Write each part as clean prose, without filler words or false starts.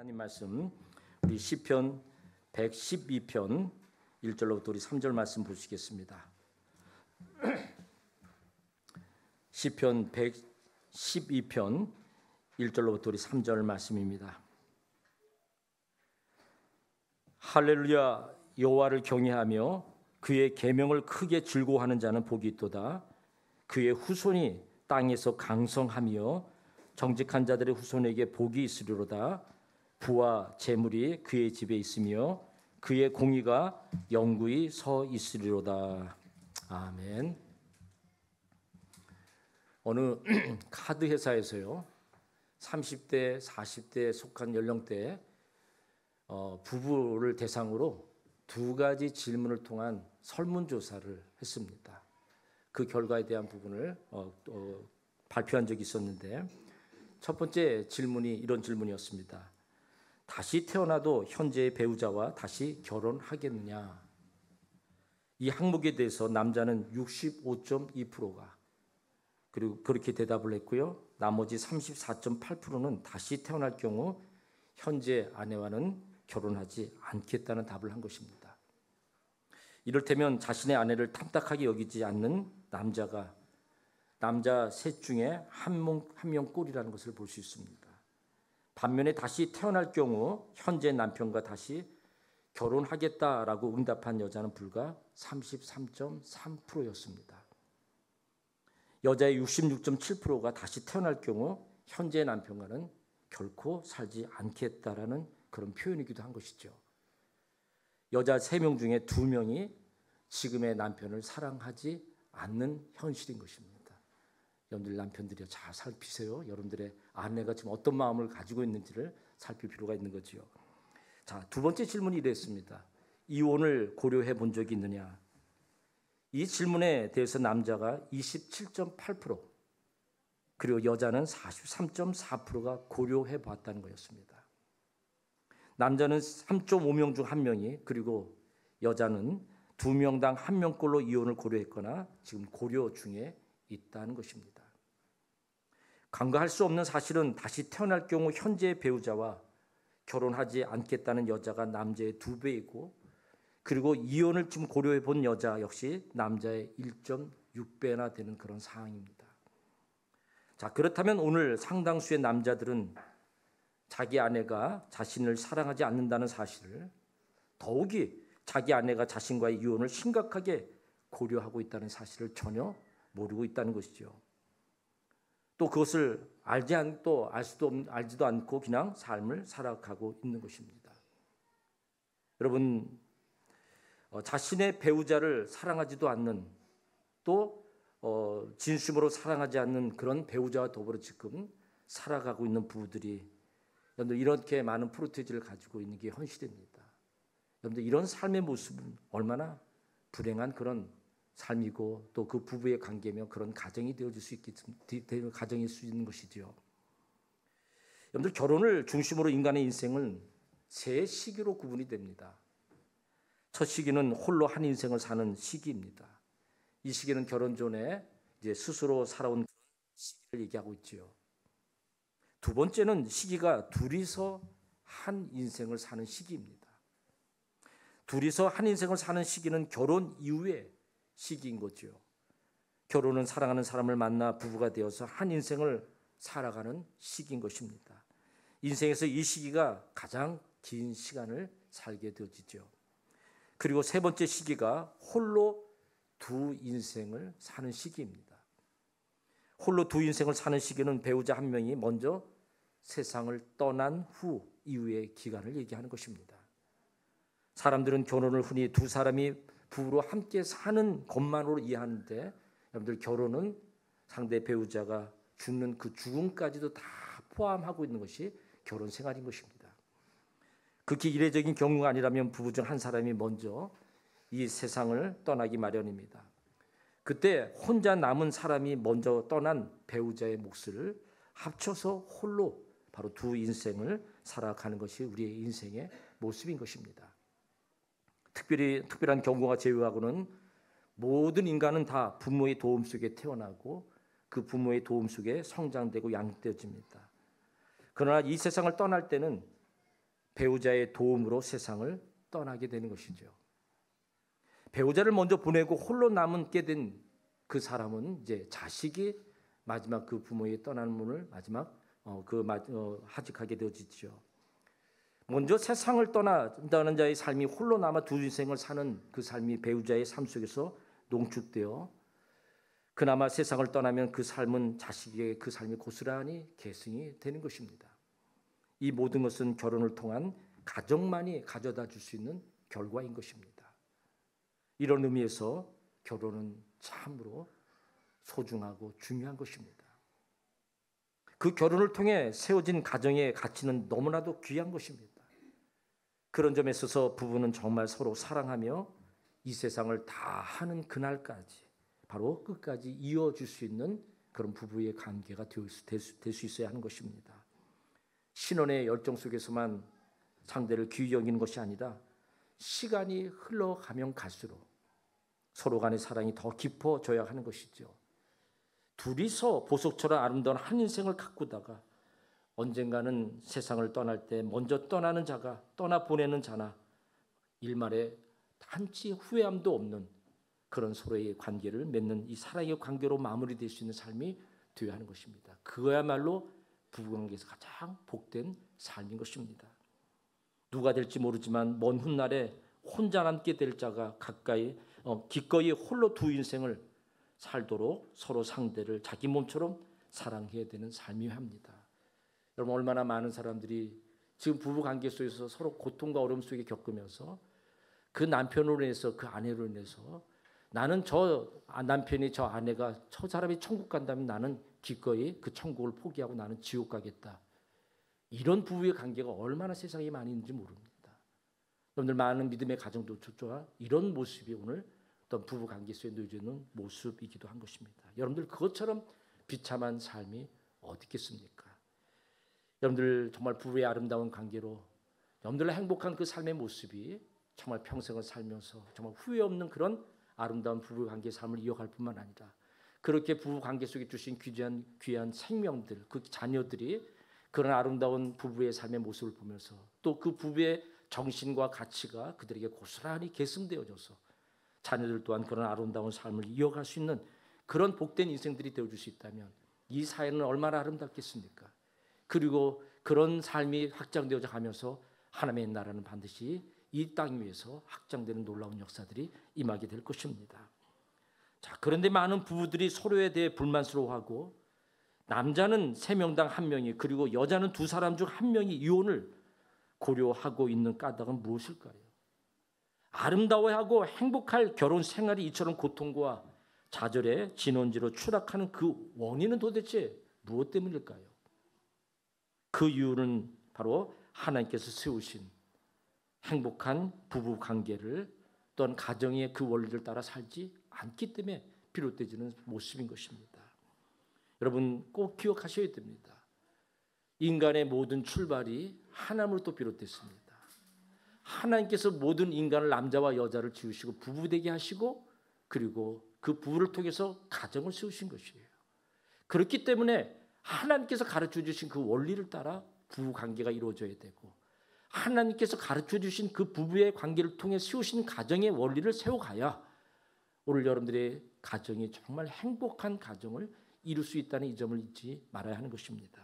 하나님 말씀 우리 시편 112편 1절로부터 우리 3절 말씀 보시겠습니다. 시편 112편 1절로부터 우리 3절 말씀입니다. 할렐루야, 여호와를 경외하며 그의 계명을 크게 즐거워하는 자는 복이 있도다. 그의 후손이 땅에서 강성하며 정직한 자들의 후손에게 복이 있으리로다. 부와 재물이 그의 집에 있으며 그의 공의가 영구히 서 있으리로다. 아멘. 어느 카드 회사에서요, 30대, 40대에 속한 연령대 부부를 대상으로 두 가지 질문을 통한 설문조사를 했습니다. 그 결과에 대한 부분을 발표한 적이 있었는데, 첫 번째 질문이 이런 질문이었습니다. 다시 태어나도 현재의 배우자와 다시 결혼하겠느냐? 이 항목에 대해서 남자는 65.2%가 그리고 그렇게 대답을 했고요. 나머지 34.8%는 다시 태어날 경우 현재 아내와는 결혼하지 않겠다는 답을 한 것입니다. 이를테면 자신의 아내를 탐탁하게 여기지 않는 남자 셋 중에 한 명 꼴이라는 것을 볼 수 있습니다. 반면에 다시 태어날 경우 현재 남편과 다시 결혼하겠다라고 응답한 여자는 불과 33.3%였습니다. 여자의 66.7%가 다시 태어날 경우 현재 남편과는 결코 살지 않겠다라는 그런 표현이기도 한 것이죠. 여자 3명 중에 2명이 지금의 남편을 사랑하지 않는 현실인 것입니다. 여러분들 남편들이 잘 살피세요. 여러분들의 아내가 지금 어떤 마음을 가지고 있는지를 살필 필요가 있는 거지요. 자, 두 번째 질문이 이랬습니다. 이혼을 고려해 본 적이 있느냐? 이 질문에 대해서 남자가 27.8%, 그리고 여자는 43.4%가 고려해 봤다는 거였습니다. 남자는 3.5명 중 1명이, 그리고 여자는 2명당 1명꼴로 이혼을 고려했거나 지금 고려 중에 있다는 것입니다. 간과할 수 없는 사실은 다시 태어날 경우 현재의 배우자와 결혼하지 않겠다는 여자가 남자의 2배이고, 그리고 이혼을 지금 고려해 본 여자 역시 남자의 1.6배나 되는 그런 상황입니다. 자, 그렇다면 오늘 상당수의 남자들은 자기 아내가 자신을 사랑하지 않는다는 사실을, 더욱이 자기 아내가 자신과의 이혼을 심각하게 고려하고 있다는 사실을 전혀 모르고 있다는 것이죠. 또 그것을 알지도 않고 그냥 삶을 살아가고 있는 것입니다. 여러분, 자신의 배우자를 사랑하지도 않는, 또 진심으로 사랑하지 않는 그런 배우자와 더불어 지금 살아가고 있는 부부들이, 여러분들 이렇게 많은 프로테이지를 가지고 있는 게 현실입니다. 여러분들 이런 삶의 모습은 얼마나 불행한 그런 삶이고, 또 그 부부의 관계면 그런 가정이 되어질 수 가정일 수 있는 것이지요. 여러분들, 결혼을 중심으로 인간의 인생은 세 시기로 구분이 됩니다. 첫 시기는 홀로 한 인생을 사는 시기입니다. 이 시기는 결혼 전에 이제 스스로 살아온 시기를 얘기하고 있지요. 두 번째는 시기가 둘이서 한 인생을 사는 시기입니다. 둘이서 한 인생을 사는 시기는 결혼 이후의 시기인 거죠. 결혼은 사랑하는 사람을 만나 부부가 되어서 한 인생을 살아가는 시기인 것입니다. 인생에서 이 시기가 가장 긴 시간을 살게 되어지죠. 그리고 세 번째 시기가 홀로 두 인생을 사는 시기입니다. 홀로 두 인생을 사는 시기는 배우자 한 명이 먼저 세상을 떠난 후 이후의 기간을 얘기하는 것입니다. 사람들은 결혼을 흔히 두 사람이 부부로 함께 사는 것만으로 이해하는데, 여러분들 결혼은 상대 배우자가 죽는 그 죽음까지도 다 포함하고 있는 것이 결혼 생활인 것입니다. 극히 이례적인 경우가 아니라면 부부 중 한 사람이 먼저 이 세상을 떠나기 마련입니다. 그때 혼자 남은 사람이 먼저 떠난 배우자의 몫을 합쳐서 홀로 바로 두 인생을 살아가는 것이 우리의 인생의 모습인 것입니다. 특별한 경우가 제외하고는 모든 인간은 다 부모의 도움 속에 태어나고 그 부모의 도움 속에 성장되고 양육되어집니다. 그러나 이 세상을 떠날 때는 배우자의 도움으로 세상을 떠나게 되는 것이죠. 배우자를 먼저 보내고 홀로 남게 된 그 사람은 이제 자식이 마지막 그 부모의 떠나는 문을 마지막 하직하게 되어지죠. 먼저 세상을 떠난다는 자의 삶이 홀로 남아 두 인생을 사는 그 삶이 배우자의 삶 속에서 농축되어 그나마 세상을 떠나면 그 삶은 자식에게 그 삶이 고스란히 계승이 되는 것입니다. 이 모든 것은 결혼을 통한 가정만이 가져다 줄 수 있는 결과인 것입니다. 이런 의미에서 결혼은 참으로 소중하고 중요한 것입니다. 그 결혼을 통해 세워진 가정의 가치는 너무나도 귀한 것입니다. 그런 점에 있어서 부부는 정말 서로 사랑하며 이 세상을 다 하는 그날까지 바로 끝까지 이어줄 수 있는 그런 부부의 관계가 될 수 있어야 하는 것입니다. 신혼의 열정 속에서만 상대를 귀히 여기는 것이 아니라 시간이 흘러가면 갈수록 서로 간의 사랑이 더 깊어져야 하는 것이죠. 둘이서 보석처럼 아름다운 한 인생을 가꾸다가 언젠가는 세상을 떠날 때 먼저 떠나는 자가 떠나보내는 자나 일말에 한치 후회함도 없는 그런 서로의 관계를 맺는 이 사랑의 관계로 마무리될 수 있는 삶이 되어야 하는 것입니다. 그거야말로 부부관계에서 가장 복된 삶인 것입니다. 누가 될지 모르지만 먼 훗날에 혼자 남게 될 자가 기꺼이 홀로 두 인생을 살도록 서로 상대를 자기 몸처럼 사랑해야 되는 삶이어야 합니다. 여러분, 얼마나 많은 사람들이 지금 부부관계 속에서 서로 고통과 어려움 속에 겪으면서 그 남편으로 인해서 그 아내로 인해서 나는 저 남편이 저 아내가 저 사람이 천국 간다면 나는 기꺼이 그 천국을 포기하고 나는 지옥 가겠다. 이런 부부의 관계가 얼마나 세상에 많이 있는지 모릅니다. 여러분들 많은 믿음의 가정도 좋아 이런 모습이 오늘 어떤 부부 관계 속에 놓여지는 모습이기도 한 것입니다. 여러분들 그것처럼 비참한 삶이 어디 있겠습니까? 여러분들 정말 부부의 아름다운 관계로 여러분들의 행복한 그 삶의 모습이 정말 평생을 살면서 정말 후회 없는 그런 아름다운 부부 관계 삶을 이어갈 뿐만 아니라 그렇게 부부 관계 속에 주신 귀한 생명들, 그 자녀들이 그런 아름다운 부부의 삶의 모습을 보면서 또 그 부부의 정신과 가치가 그들에게 고스란히 계승되어져서 자녀들 또한 그런 아름다운 삶을 이어갈 수 있는 그런 복된 인생들이 되어줄 수 있다면 이 사회는 얼마나 아름답겠습니까? 그리고 그런 삶이 확장되어져 가면서 하나님의 나라는 반드시 이 땅 위에서 확장되는 놀라운 역사들이 임하게 될 것입니다. 자, 그런데 많은 부부들이 서로에 대해 불만스러워하고 남자는 3명당 1명이 그리고 여자는 2사람 중 1명이 이혼을 고려하고 있는 까닭은 무엇일까요? 아름다워하고 행복할 결혼 생활이 이처럼 고통과 좌절의 진원지로 추락하는 그 원인은 도대체 무엇 때문일까요? 그 이유는 바로 하나님께서 세우신 행복한 부부 관계를 또한 가정의 그 원리를 따라 살지 않기 때문에 비롯되지는 모습인 것입니다. 여러분 꼭 기억하셔야 됩니다. 인간의 모든 출발이 하나님으로부터 비롯됐습니다. 하나님께서 모든 인간을 남자와 여자를 지으시고 부부되게 하시고 그리고 그 부부를 통해서 가정을 세우신 것이에요. 그렇기 때문에 하나님께서 가르쳐 주신 그 원리를 따라 부부 관계가 이루어져야 되고 하나님께서 가르쳐 주신 그 부부의 관계를 통해 세우신 가정의 원리를 세워가야 오늘 여러분들의 가정이 정말 행복한 가정을 이룰 수 있다는 이 점을 잊지 말아야 하는 것입니다.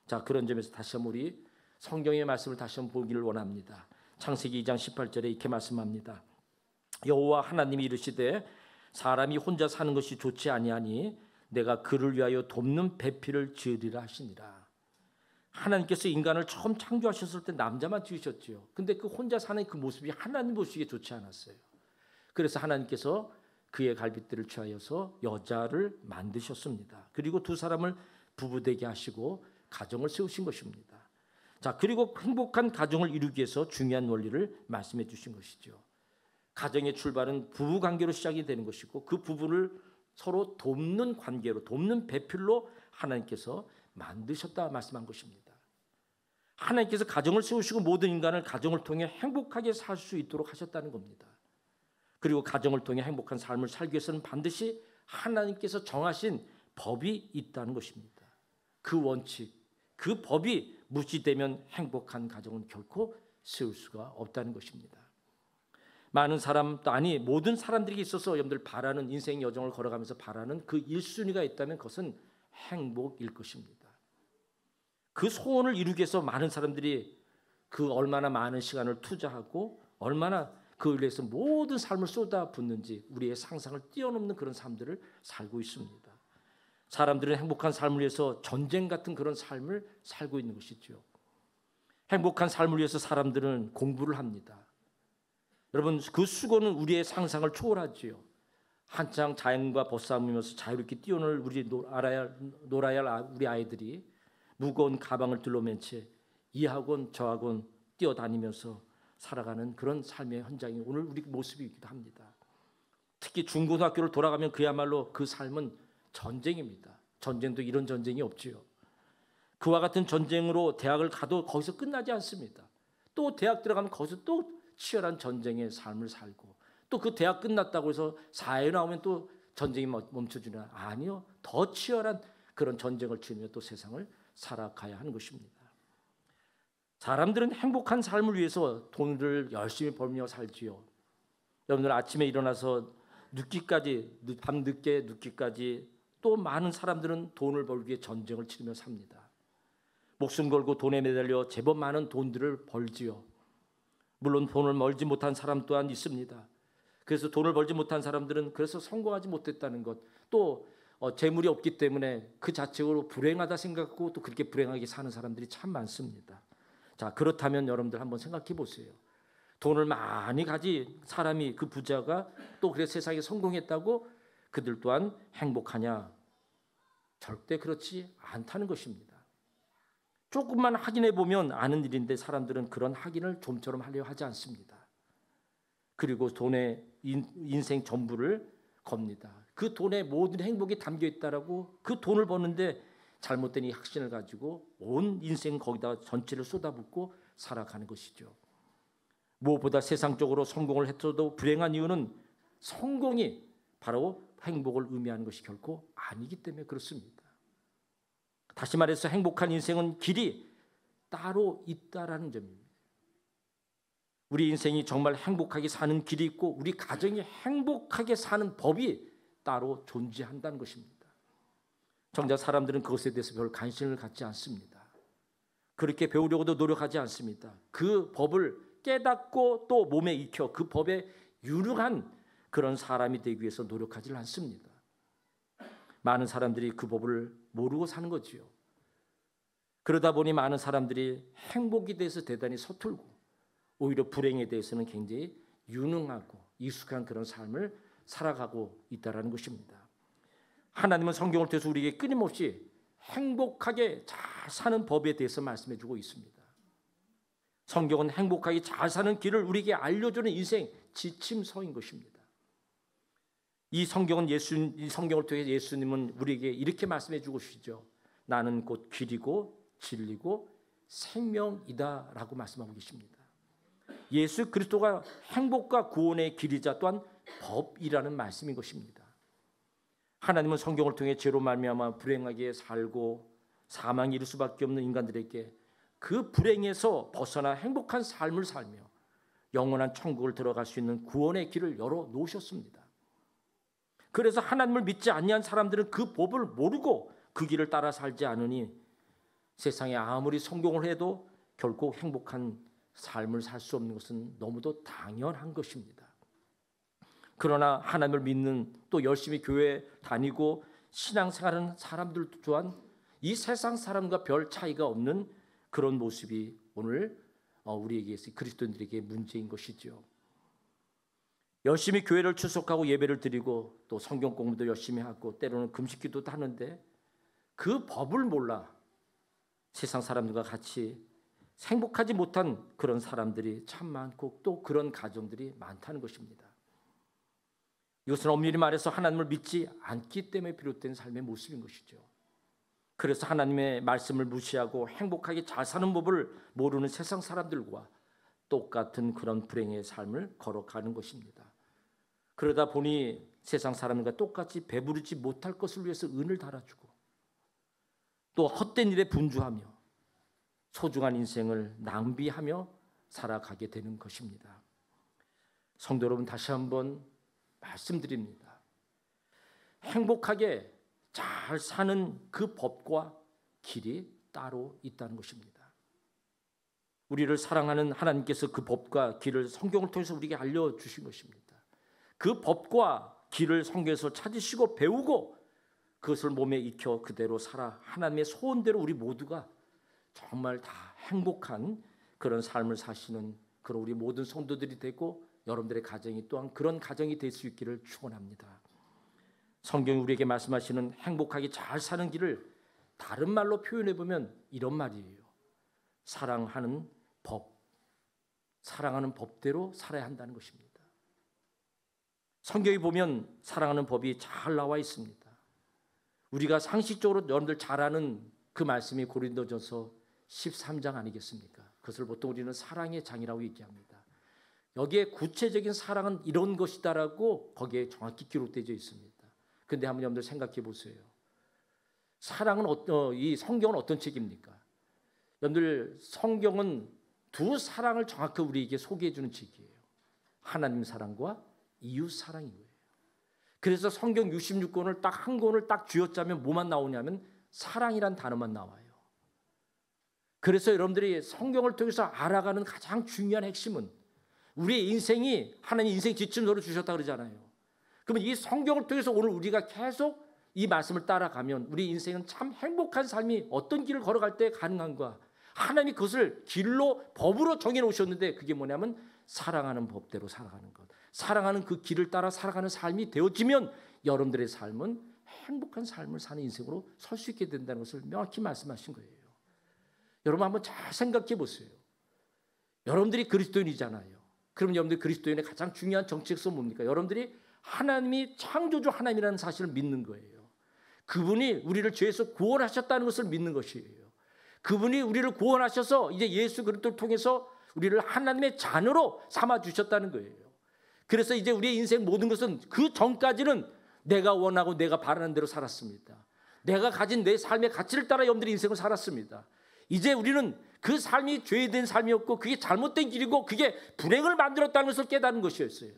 자, 그런 점에서 다시 한번 우리 성경의 말씀을 다시 한번 보기를 원합니다. 창세기 2장 18절에 이렇게 말씀합니다. 여호와 하나님이 이르시되 사람이 혼자 사는 것이 좋지 아니하니 내가 그를 위하여 돕는 배필을 지으리라 하시니라. 하나님께서 인간을 처음 창조하셨을 때 남자만 지으셨지요. 근데 그 혼자 사는 그 모습이 하나님 보시기에 좋지 않았어요. 그래서 하나님께서 그의 갈빗대를 취하여서 여자를 만드셨습니다. 그리고 2사람을 부부되게 하시고 가정을 세우신 것입니다. 자, 그리고 행복한 가정을 이루기 위해서 중요한 원리를 말씀해 주신 것이죠. 가정의 출발은 부부 관계로 시작이 되는 것이고 그 부부를 서로 돕는 관계로 돕는 배필로 하나님께서 만드셨다 말씀한 것입니다. 하나님께서 가정을 세우시고 모든 인간을 가정을 통해 행복하게 살 수 있도록 하셨다는 겁니다. 그리고 가정을 통해 행복한 삶을 살기 위해서는 반드시 하나님께서 정하신 법이 있다는 것입니다. 그 원칙, 그 법이 무시되면 행복한 가정은 결코 세울 수가 없다는 것입니다. 많은 사람, 아니 모든 사람들에게 있어서 여러분들 바라는 인생 여정을 걸어가면서 바라는 그 1순위가 있다면 그것은 행복일 것입니다. 그 소원을 이루기 위해서 많은 사람들이 그 얼마나 많은 시간을 투자하고 얼마나 그를 위해서 모든 삶을 쏟아붓는지 우리의 상상을 뛰어넘는 그런 삶들을 살고 있습니다. 사람들은 행복한 삶을 위해서 전쟁 같은 그런 삶을 살고 있는 것이죠. 행복한 삶을 위해서 사람들은 공부를 합니다. 여러분, 그 수고는 우리의 상상을 초월하지요. 한창 자연과 벗삼으면서 자유롭게 뛰어놀 놀아야 할 우리 아이들이 무거운 가방을 들러맨 채 이 학원 저 학원 뛰어다니면서 살아가는 그런 삶의 현장이 오늘 우리 모습이기도 합니다. 특히 중고등학교를 돌아가면 그야말로 그 삶은 전쟁입니다. 전쟁도 이런 전쟁이 없지요. 그와 같은 전쟁으로 대학을 가도 거기서 끝나지 않습니다. 또 대학 들어가면 거기서 또 치열한 전쟁의 삶을 살고 또 그 대학 끝났다고 해서 사회에 나오면 또 전쟁이 멈춰지나? 아니요. 더 치열한 그런 전쟁을 치르며 또 세상을 살아가야 하는 것입니다. 사람들은 행복한 삶을 위해서 돈을 열심히 벌며 살지요. 여러분들 아침에 일어나서 밤늦게 눕기까지 또 많은 사람들은 돈을 벌기 위해 전쟁을 치르며 삽니다. 목숨 걸고 돈에 매달려 제법 많은 돈들을 벌지요. 물론 돈을 벌지 못한 사람 또한 있습니다. 그래서 돈을 벌지 못한 사람들은 그래서 성공하지 못했다는 것, 또 재물이 없기 때문에 그 자체로 불행하다 생각하고 또 그렇게 불행하게 사는 사람들이 참 많습니다. 자, 그렇다면 여러분들 한번 생각해 보세요. 돈을 많이 가진 사람이, 그 부자가 또 그래 세상에 성공했다고 그들 또한 행복하냐? 절대 그렇지 않다는 것입니다. 조금만 확인해 보면 아는 일인데 사람들은 그런 확인을 좀처럼 하려 하지 않습니다. 그리고 돈에 인생 전부를 겁니다. 그 돈에 모든 행복이 담겨 있다라고 그 돈을 버는데 잘못된 이 확신을 가지고 온 인생 거기다 전체를 쏟아붓고 살아가는 것이죠. 무엇보다 세상적으로 성공을 했어도 불행한 이유는 성공이 바로 행복을 의미하는 것이 결코 아니기 때문에 그렇습니다. 다시 말해서 행복한 인생은 길이 따로 있다라는 점입니다. 우리 인생이 정말 행복하게 사는 길이 있고 우리 가정이 행복하게 사는 법이 따로 존재한다는 것입니다. 정작 사람들은 그것에 대해서 별 관심을 갖지 않습니다. 그렇게 배우려고도 노력하지 않습니다. 그 법을 깨닫고 또 몸에 익혀 그 법에 유능한 그런 사람이 되기 위해서 노력하지 않습니다. 많은 사람들이 그 법을 모르고 사는 거지요. 그러다 보니 많은 사람들이 행복에 대해서 대단히 서툴고 오히려 불행에 대해서는 굉장히 유능하고 익숙한 그런 삶을 살아가고 있다는 것입니다. 하나님은 성경을 통해서 우리에게 끊임없이 행복하게 잘 사는 법에 대해서 말씀해 주고 있습니다. 성경은 행복하게 잘 사는 길을 우리에게 알려주는 인생 지침서인 것입니다. 이 성경을 통해 예수님은 우리에게 이렇게 말씀해 주고 계시죠. 나는 곧 길이고 진리고 생명이다라고 말씀하고 계십니다. 예수 그리스도가 행복과 구원의 길이자 또한 법이라는 말씀인 것입니다. 하나님은 성경을 통해 죄로 말미암아 불행하게 살고 사망에 이를 수밖에 없는 인간들에게 그 불행에서 벗어나 행복한 삶을 살며 영원한 천국을 들어갈 수 있는 구원의 길을 열어 놓으셨습니다. 그래서 하나님을 믿지 아니한 사람들은 그 법을 모르고 그 길을 따라 살지 않으니 세상에 아무리 성공을 해도 결코 행복한 삶을 살 수 없는 것은 너무도 당연한 것입니다. 그러나 하나님을 믿는 또 열심히 교회 다니고 신앙생활하는 사람들 또한 이 세상 사람과 별 차이가 없는 그런 모습이 오늘 우리에게 그리스도인들에게 문제인 것이죠. 열심히 교회를 출석하고 예배를 드리고 또 성경 공부도 열심히 하고 때로는 금식기도도 하는데 그 법을 몰라 세상 사람들과 같이 행복하지 못한 그런 사람들이 참 많고 또 그런 가정들이 많다는 것입니다. 이것은 엄밀히 말해서 하나님을 믿지 않기 때문에 비롯된 삶의 모습인 것이죠. 그래서 하나님의 말씀을 무시하고 행복하게 잘 사는 법을 모르는 세상 사람들과 똑같은 그런 불행의 삶을 걸어가는 것입니다. 그러다 보니 세상 사람들과 똑같이 배부르지 못할 것을 위해서 은을 달아주고 또 헛된 일에 분주하며 소중한 인생을 낭비하며 살아가게 되는 것입니다. 성도 여러분, 다시 한번 말씀드립니다. 행복하게 잘 사는 그 법과 길이 따로 있다는 것입니다. 우리를 사랑하는 하나님께서 그 법과 길을 성경을 통해서 우리에게 알려주신 것입니다. 그 법과 길을 성경에서 찾으시고 배우고 그것을 몸에 익혀 그대로 살아 하나님의 소원대로 우리 모두가 정말 다 행복한 그런 삶을 사시는 그런 우리 모든 성도들이 되고 여러분들의 가정이 또한 그런 가정이 될 수 있기를 축원합니다. 성경이 우리에게 말씀하시는 행복하게 잘 사는 길을 다른 말로 표현해 보면 이런 말이에요. 사랑하는 법, 사랑하는 법대로 살아야 한다는 것입니다. 성경에 보면 사랑하는 법이 잘 나와 있습니다. 우리가 상식적으로 여러분들 잘 아는 그 말씀이 고린도전서 13장 아니겠습니까? 그것을 보통 우리는 사랑의 장이라고 얘기합니다. 여기에 구체적인 사랑은 이런 것이다라고 거기에 정확히 기록되어 있습니다. 그런데 한번 여러분들 생각해 보세요. 사랑은 이 성경은 어떤 책입니까? 여러분들 성경은 두 사랑을 정확히 우리에게 소개해 주는 책이에요. 하나님 사랑과 이웃 사랑인 거예요. 그래서 성경 66권을 딱 한 권을 딱 쥐어짜면 뭐만 나오냐면 사랑이란 단어만 나와요. 그래서 여러분들이 성경을 통해서 알아가는 가장 중요한 핵심은 우리의 인생이 하나님 인생 지침서를 주셨다 그러잖아요. 그러면 이 성경을 통해서 오늘 우리가 계속 이 말씀을 따라가면 우리 인생은 참 행복한 삶이 어떤 길을 걸어갈 때 가능한가? 하나님이 그것을 길로 법으로 정해놓으셨는데 그게 뭐냐면 사랑하는 법대로 살아가는 것. 사랑하는 그 길을 따라 살아가는 삶이 되어지면 여러분들의 삶은 행복한 삶을 사는 인생으로 설 수 있게 된다는 것을 명확히 말씀하신 거예요. 여러분 한번 잘 생각해 보세요. 여러분들이 그리스도인이잖아요. 그럼 여러분들 그리스도인의 가장 중요한 정체성은 뭡니까? 여러분들이 하나님이 창조주 하나님이라는 사실을 믿는 거예요. 그분이 우리를 죄에서 구원하셨다는 것을 믿는 것이에요. 그분이 우리를 구원하셔서 이제 예수 그리스도를 통해서 우리를 하나님의 자녀로 삼아 주셨다는 거예요. 그래서 이제 우리의 인생 모든 것은 그 전까지는 내가 원하고 내가 바라는 대로 살았습니다. 내가 가진 내 삶의 가치를 따라 여러분들의 인생을 살았습니다. 이제 우리는 그 삶이 죄된 삶이었고 그게 잘못된 길이고 그게 불행을 만들었다는 것을 깨닫는 것이었어요.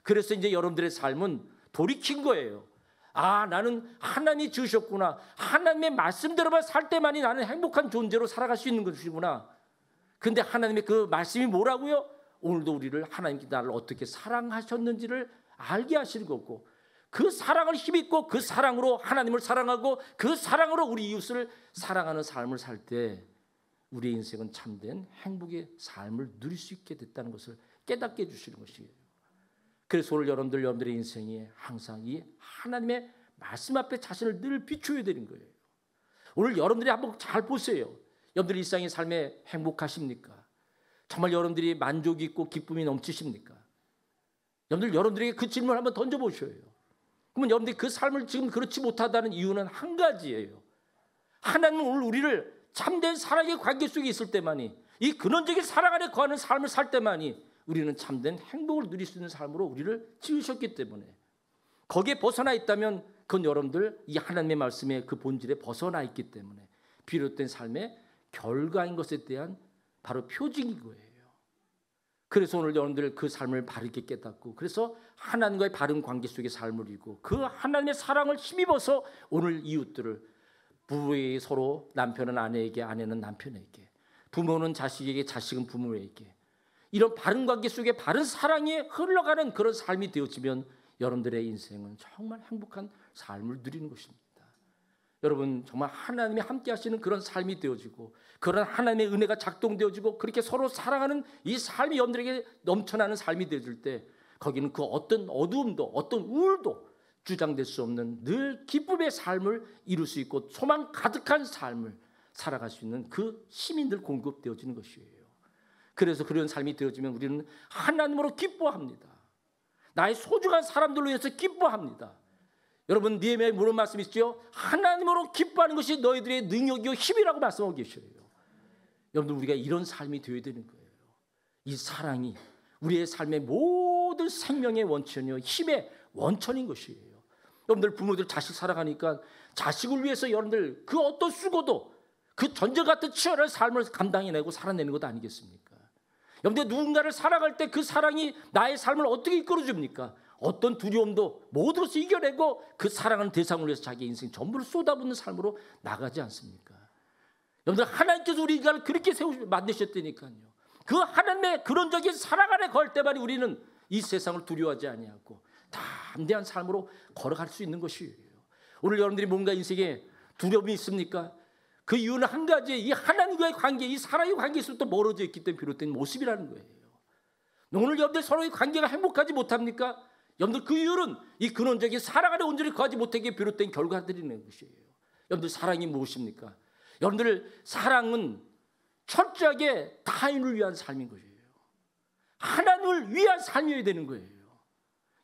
그래서 이제 여러분들의 삶은 돌이킨 거예요. 아, 나는 하나님이 지으셨구나. 하나님의 말씀대로만 살 때만이 나는 행복한 존재로 살아갈 수 있는 것이구나. 근데 하나님의 그 말씀이 뭐라고요? 오늘도 우리를 하나님께 나를 어떻게 사랑하셨는지를 알게 하시는 거고 그 사랑을 힘입고 그 사랑으로 하나님을 사랑하고 그 사랑으로 우리 이웃을 사랑하는 삶을 살 때 우리의 인생은 참된 행복의 삶을 누릴 수 있게 됐다는 것을 깨닫게 해주시는 것이에요. 그래서 오늘 여러분들의 인생이 항상 이 하나님의 말씀 앞에 자신을 늘 비춰야 되는 거예요. 오늘 여러분들이 한번 잘 보세요. 여러분들 일상의 삶에 행복하십니까? 정말 여러분들이 만족이 있고 기쁨이 넘치십니까? 여러분들에게 그 질문을 한번 던져보셔요. 그러면 여러분들이 그 삶을 지금 그렇지 못하다는 이유는 한 가지예요. 하나님은 오늘 우리를 참된 사랑의 관계 속에 있을 때만이 이 근원적인 사랑 안에 거하는 삶을 살 때만이 우리는 참된 행복을 누릴 수 있는 삶으로 우리를 지으셨기 때문에 거기에 벗어나 있다면 그건 여러분들 이 하나님의 말씀의 그 본질에 벗어나 있기 때문에 비롯된 삶의 결과인 것에 대한 바로 표징인 거예요. 그래서 오늘 여러분들 그 삶을 바르게 깨닫고 그래서 하나님과의 바른 관계 속의 삶을 이루고 그 하나님의 사랑을 힘입어서 오늘 이웃들을 부부에게 서로 남편은 아내에게 아내는 남편에게 부모는 자식에게 자식은 부모에게 이런 바른 관계 속에 바른 사랑이 흘러가는 그런 삶이 되어지면 여러분들의 인생은 정말 행복한 삶을 누리는 것입니다. 여러분 정말 하나님이 함께 하시는 그런 삶이 되어지고 그런 하나님의 은혜가 작동되어지고 그렇게 서로 사랑하는 이 삶이 여러분들에게 넘쳐나는 삶이 되어질 때 거기는 그 어떤 어두움도 어떤 우울도 주장될 수 없는 늘 기쁨의 삶을 이룰 수 있고 소망 가득한 삶을 살아갈 수 있는 그 힘이 늘 공급되어지는 것이에요. 그래서 그런 삶이 되어지면 우리는 하나님으로 기뻐합니다. 나의 소중한 사람들로 인해서 기뻐합니다. 여러분 느헤미야에 무슨 말씀이 있죠? 하나님으로 기뻐하는 것이 너희들의 능력이요 힘이라고 말씀하고 계셔요. 여러분들 우리가 이런 삶이 되어야 되는 거예요. 이 사랑이 우리의 삶의 모든 생명의 원천이요 힘의 원천인 것이에요. 여러분들 부모들 자식 살아가니까 자식을 위해서 여러분들 그 어떤 수고도 그 전쟁 같은 치열한 삶을 감당해내고 살아내는 것 아니겠습니까? 여러분들 누군가를 사랑할 때 그 사랑이 나의 삶을 어떻게 이끌어줍니까? 어떤 두려움도 모두로서 이겨내고 그 사랑하는 대상을 위해서 자기 인생 전부를 쏟아붓는 삶으로 나가지 않습니까? 여러분들 하나님께서 우리가 그렇게 만드셨다니까요. 그 하나님의 그런적인 사랑 안에 걸 때만 우리는 이 세상을 두려워하지 아니하고 담대한 삶으로 걸어갈 수 있는 것이에요. 오늘 여러분들이 뭔가 인생에 두려움이 있습니까? 그 이유는 한 가지, 이 하나님과의 관계, 이 사랑의 관계에서부터 멀어져 있기 때문에 비롯된 모습이라는 거예요. 오늘 여러분들 서로의 관계가 행복하지 못합니까? 여러분들 그 이유는 이 근원적인 사랑 안에 온전히 거하지 못하기에 비롯된 결과들이라는 것이에요. 여러분들 사랑이 무엇입니까? 여러분들 사랑은 철저하게 타인을 위한 삶인 것이에요. 하나님을 위한 삶이어야 되는 거예요.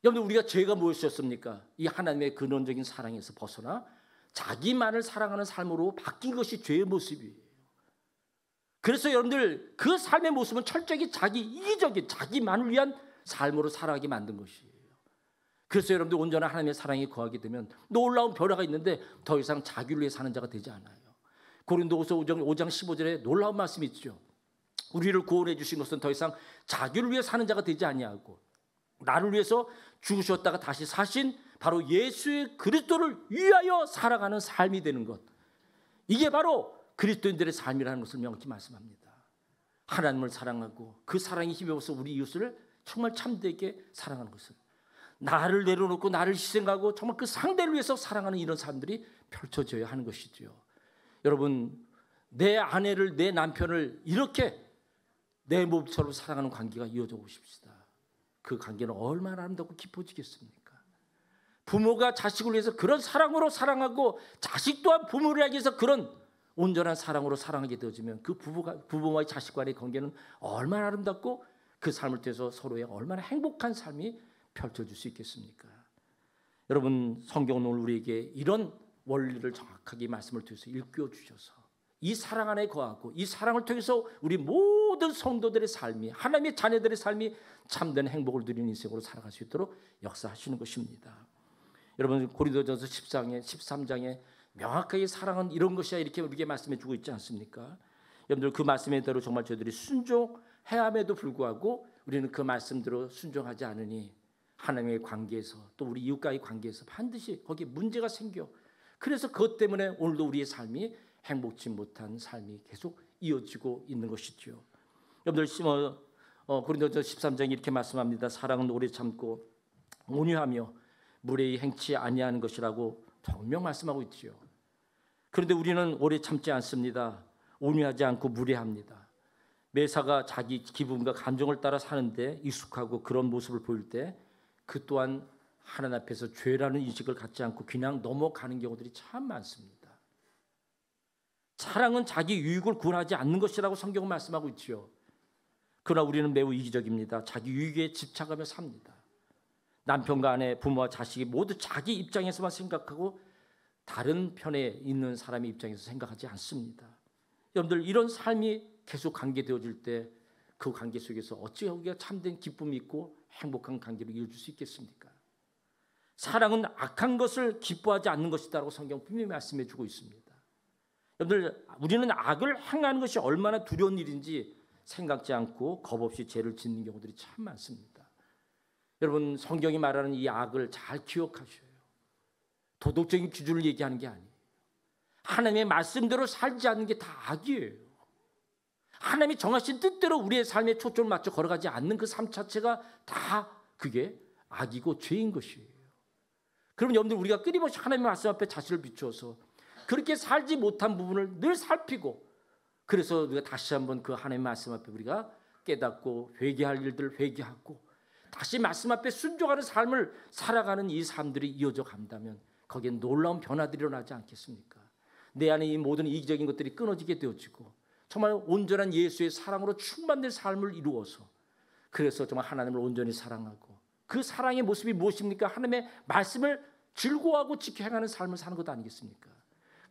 여러분들 우리가 죄가 무엇이었습니까? 이 하나님의 근원적인 사랑에서 벗어나 자기만을 사랑하는 삶으로 바뀐 것이 죄의 모습이에요. 그래서 여러분들 그 삶의 모습은 철저하게 자기 이기적인 자기만을 위한 삶으로 살아가게 만든 것이에요. 그래서 여러분들 온전한 하나님의 사랑에 거하게 되면 놀라운 변화가 있는데 더 이상 자기를 위해 사는 자가 되지 않아요. 고린도후서 5장 15절에 놀라운 말씀이 있죠. 우리를 구원해 주신 것은 더 이상 자기를 위해 사는 자가 되지 아니하고 나를 위해서 죽으셨다가 다시 사신 바로 예수의 그리스도를 위하여 살아가는 삶이 되는 것. 이게 바로 그리스도인들의 삶이라는 것을 명확히 말씀합니다. 하나님을 사랑하고 그 사랑에 힘입어서 우리 이웃을 정말 참되게 사랑하는 것을, 나를 내려놓고 나를 희생하고 정말 그 상대를 위해서 사랑하는 이런 삶들이 펼쳐져야 하는 것이죠. 여러분, 내 아내를, 내 남편을 이렇게 내 몸처럼 사랑하는 관계가 이어져 보십시다. 그 관계는 얼마나 아름답고 깊어지겠습니까? 부모가 자식을 위해서 그런 사랑으로 사랑하고 자식 또한 부모를 위해서 그런 온전한 사랑으로 사랑하게 되어지면 그 부모와의 자식 간의 관계는 얼마나 아름답고 그 삶을 통해서 서로의 얼마나 행복한 삶이 펼쳐질 수 있겠습니까? 여러분, 성경은 오늘 우리에게 이런 원리를 정확하게 말씀을 통해서 일깨워주셔서 이 사랑 안에 거하고 이 사랑을 통해서 우리 모든 성도들의 삶이, 하나님의 자녀들의 삶이 참된 행복을 누리는 인생으로 살아갈 수 있도록 역사하시는 것입니다. 여러분, 고린도전서 13장에 명확하게 사랑은 이런 것이야 이렇게 우리에게 말씀해 주고 있지 않습니까? 여러분들 그 말씀에 대로 정말 저희들이 순종해함에도 불구하고 우리는 그 말씀대로 순종하지 않으니 하나님의 관계에서 또 우리 이웃과의 관계에서 반드시 거기에 문제가 생겨. 그래서 그것 때문에 오늘도 우리의 삶이 행복지 못한 삶이 계속 이어지고 있는 것이죠. 여러분들 고린도전서 13장에 이렇게 말씀합니다. 사랑은 오래 참고 온유하며 무례히 행치 아니하는 것이라고 분명 말씀하고 있지요. 그런데 우리는 오래 참지 않습니다. 온유하지 않고 무례합니다. 매사가 자기 기분과 감정을 따라 사는데 익숙하고 그런 모습을 보일 때 그 또한 하나님 앞에서 죄라는 인식을 갖지 않고 그냥 넘어가는 경우들이 참 많습니다. 사랑은 자기 유익을 구원하지 않는 것이라고 성경은 말씀하고 있지요. 그러나 우리는 매우 이기적입니다. 자기 유익에 집착하며 삽니다. 남편과 아내, 부모와 자식이 모두 자기 입장에서만 생각하고 다른 편에 있는 사람의 입장에서 생각하지 않습니다. 여러분들 이런 삶이 계속 관계되어질 때 그 관계 속에서 어찌 우리가 참된 기쁨이 있고 행복한 관계로 이어질 수 있겠습니까? 사랑은 악한 것을 기뻐하지 않는 것이다라고 성경 분명히 말씀해 주고 있습니다. 여러분들 우리는 악을 행하는 것이 얼마나 두려운 일인지 생각지 않고 겁 없이 죄를 짓는 경우들이 참 많습니다. 여러분, 성경이 말하는 이 악을 잘 기억하셔요. 도덕적인 기준을 얘기하는 게 아니에요. 하나님의 말씀대로 살지 않는 게 다 악이에요. 하나님이 정하신 뜻대로 우리의 삶에 초점을 맞춰 걸어가지 않는 그 삶 자체가 다 그게 악이고 죄인 것이에요. 그럼 여러분들 우리가 끊임없이 하나님의 말씀 앞에 자신을 비추어서 그렇게 살지 못한 부분을 늘 살피고, 그래서 우리가 다시 한번 그 하나님의 말씀 앞에 우리가 깨닫고 회개할 일들을 회개하고 다시 말씀 앞에 순종하는 삶을 살아가는 이 삶들이 이어져 간다면 거기에 놀라운 변화들이 일어나지 않겠습니까? 내 안에 이 모든 이기적인 것들이 끊어지게 되어지고 정말 온전한 예수의 사랑으로 충만된 삶을 이루어서, 그래서 정말 하나님을 온전히 사랑하고 그 사랑의 모습이 무엇입니까? 하나님의 말씀을 즐거워하고 지켜 행하는 삶을 사는 것 아니겠습니까?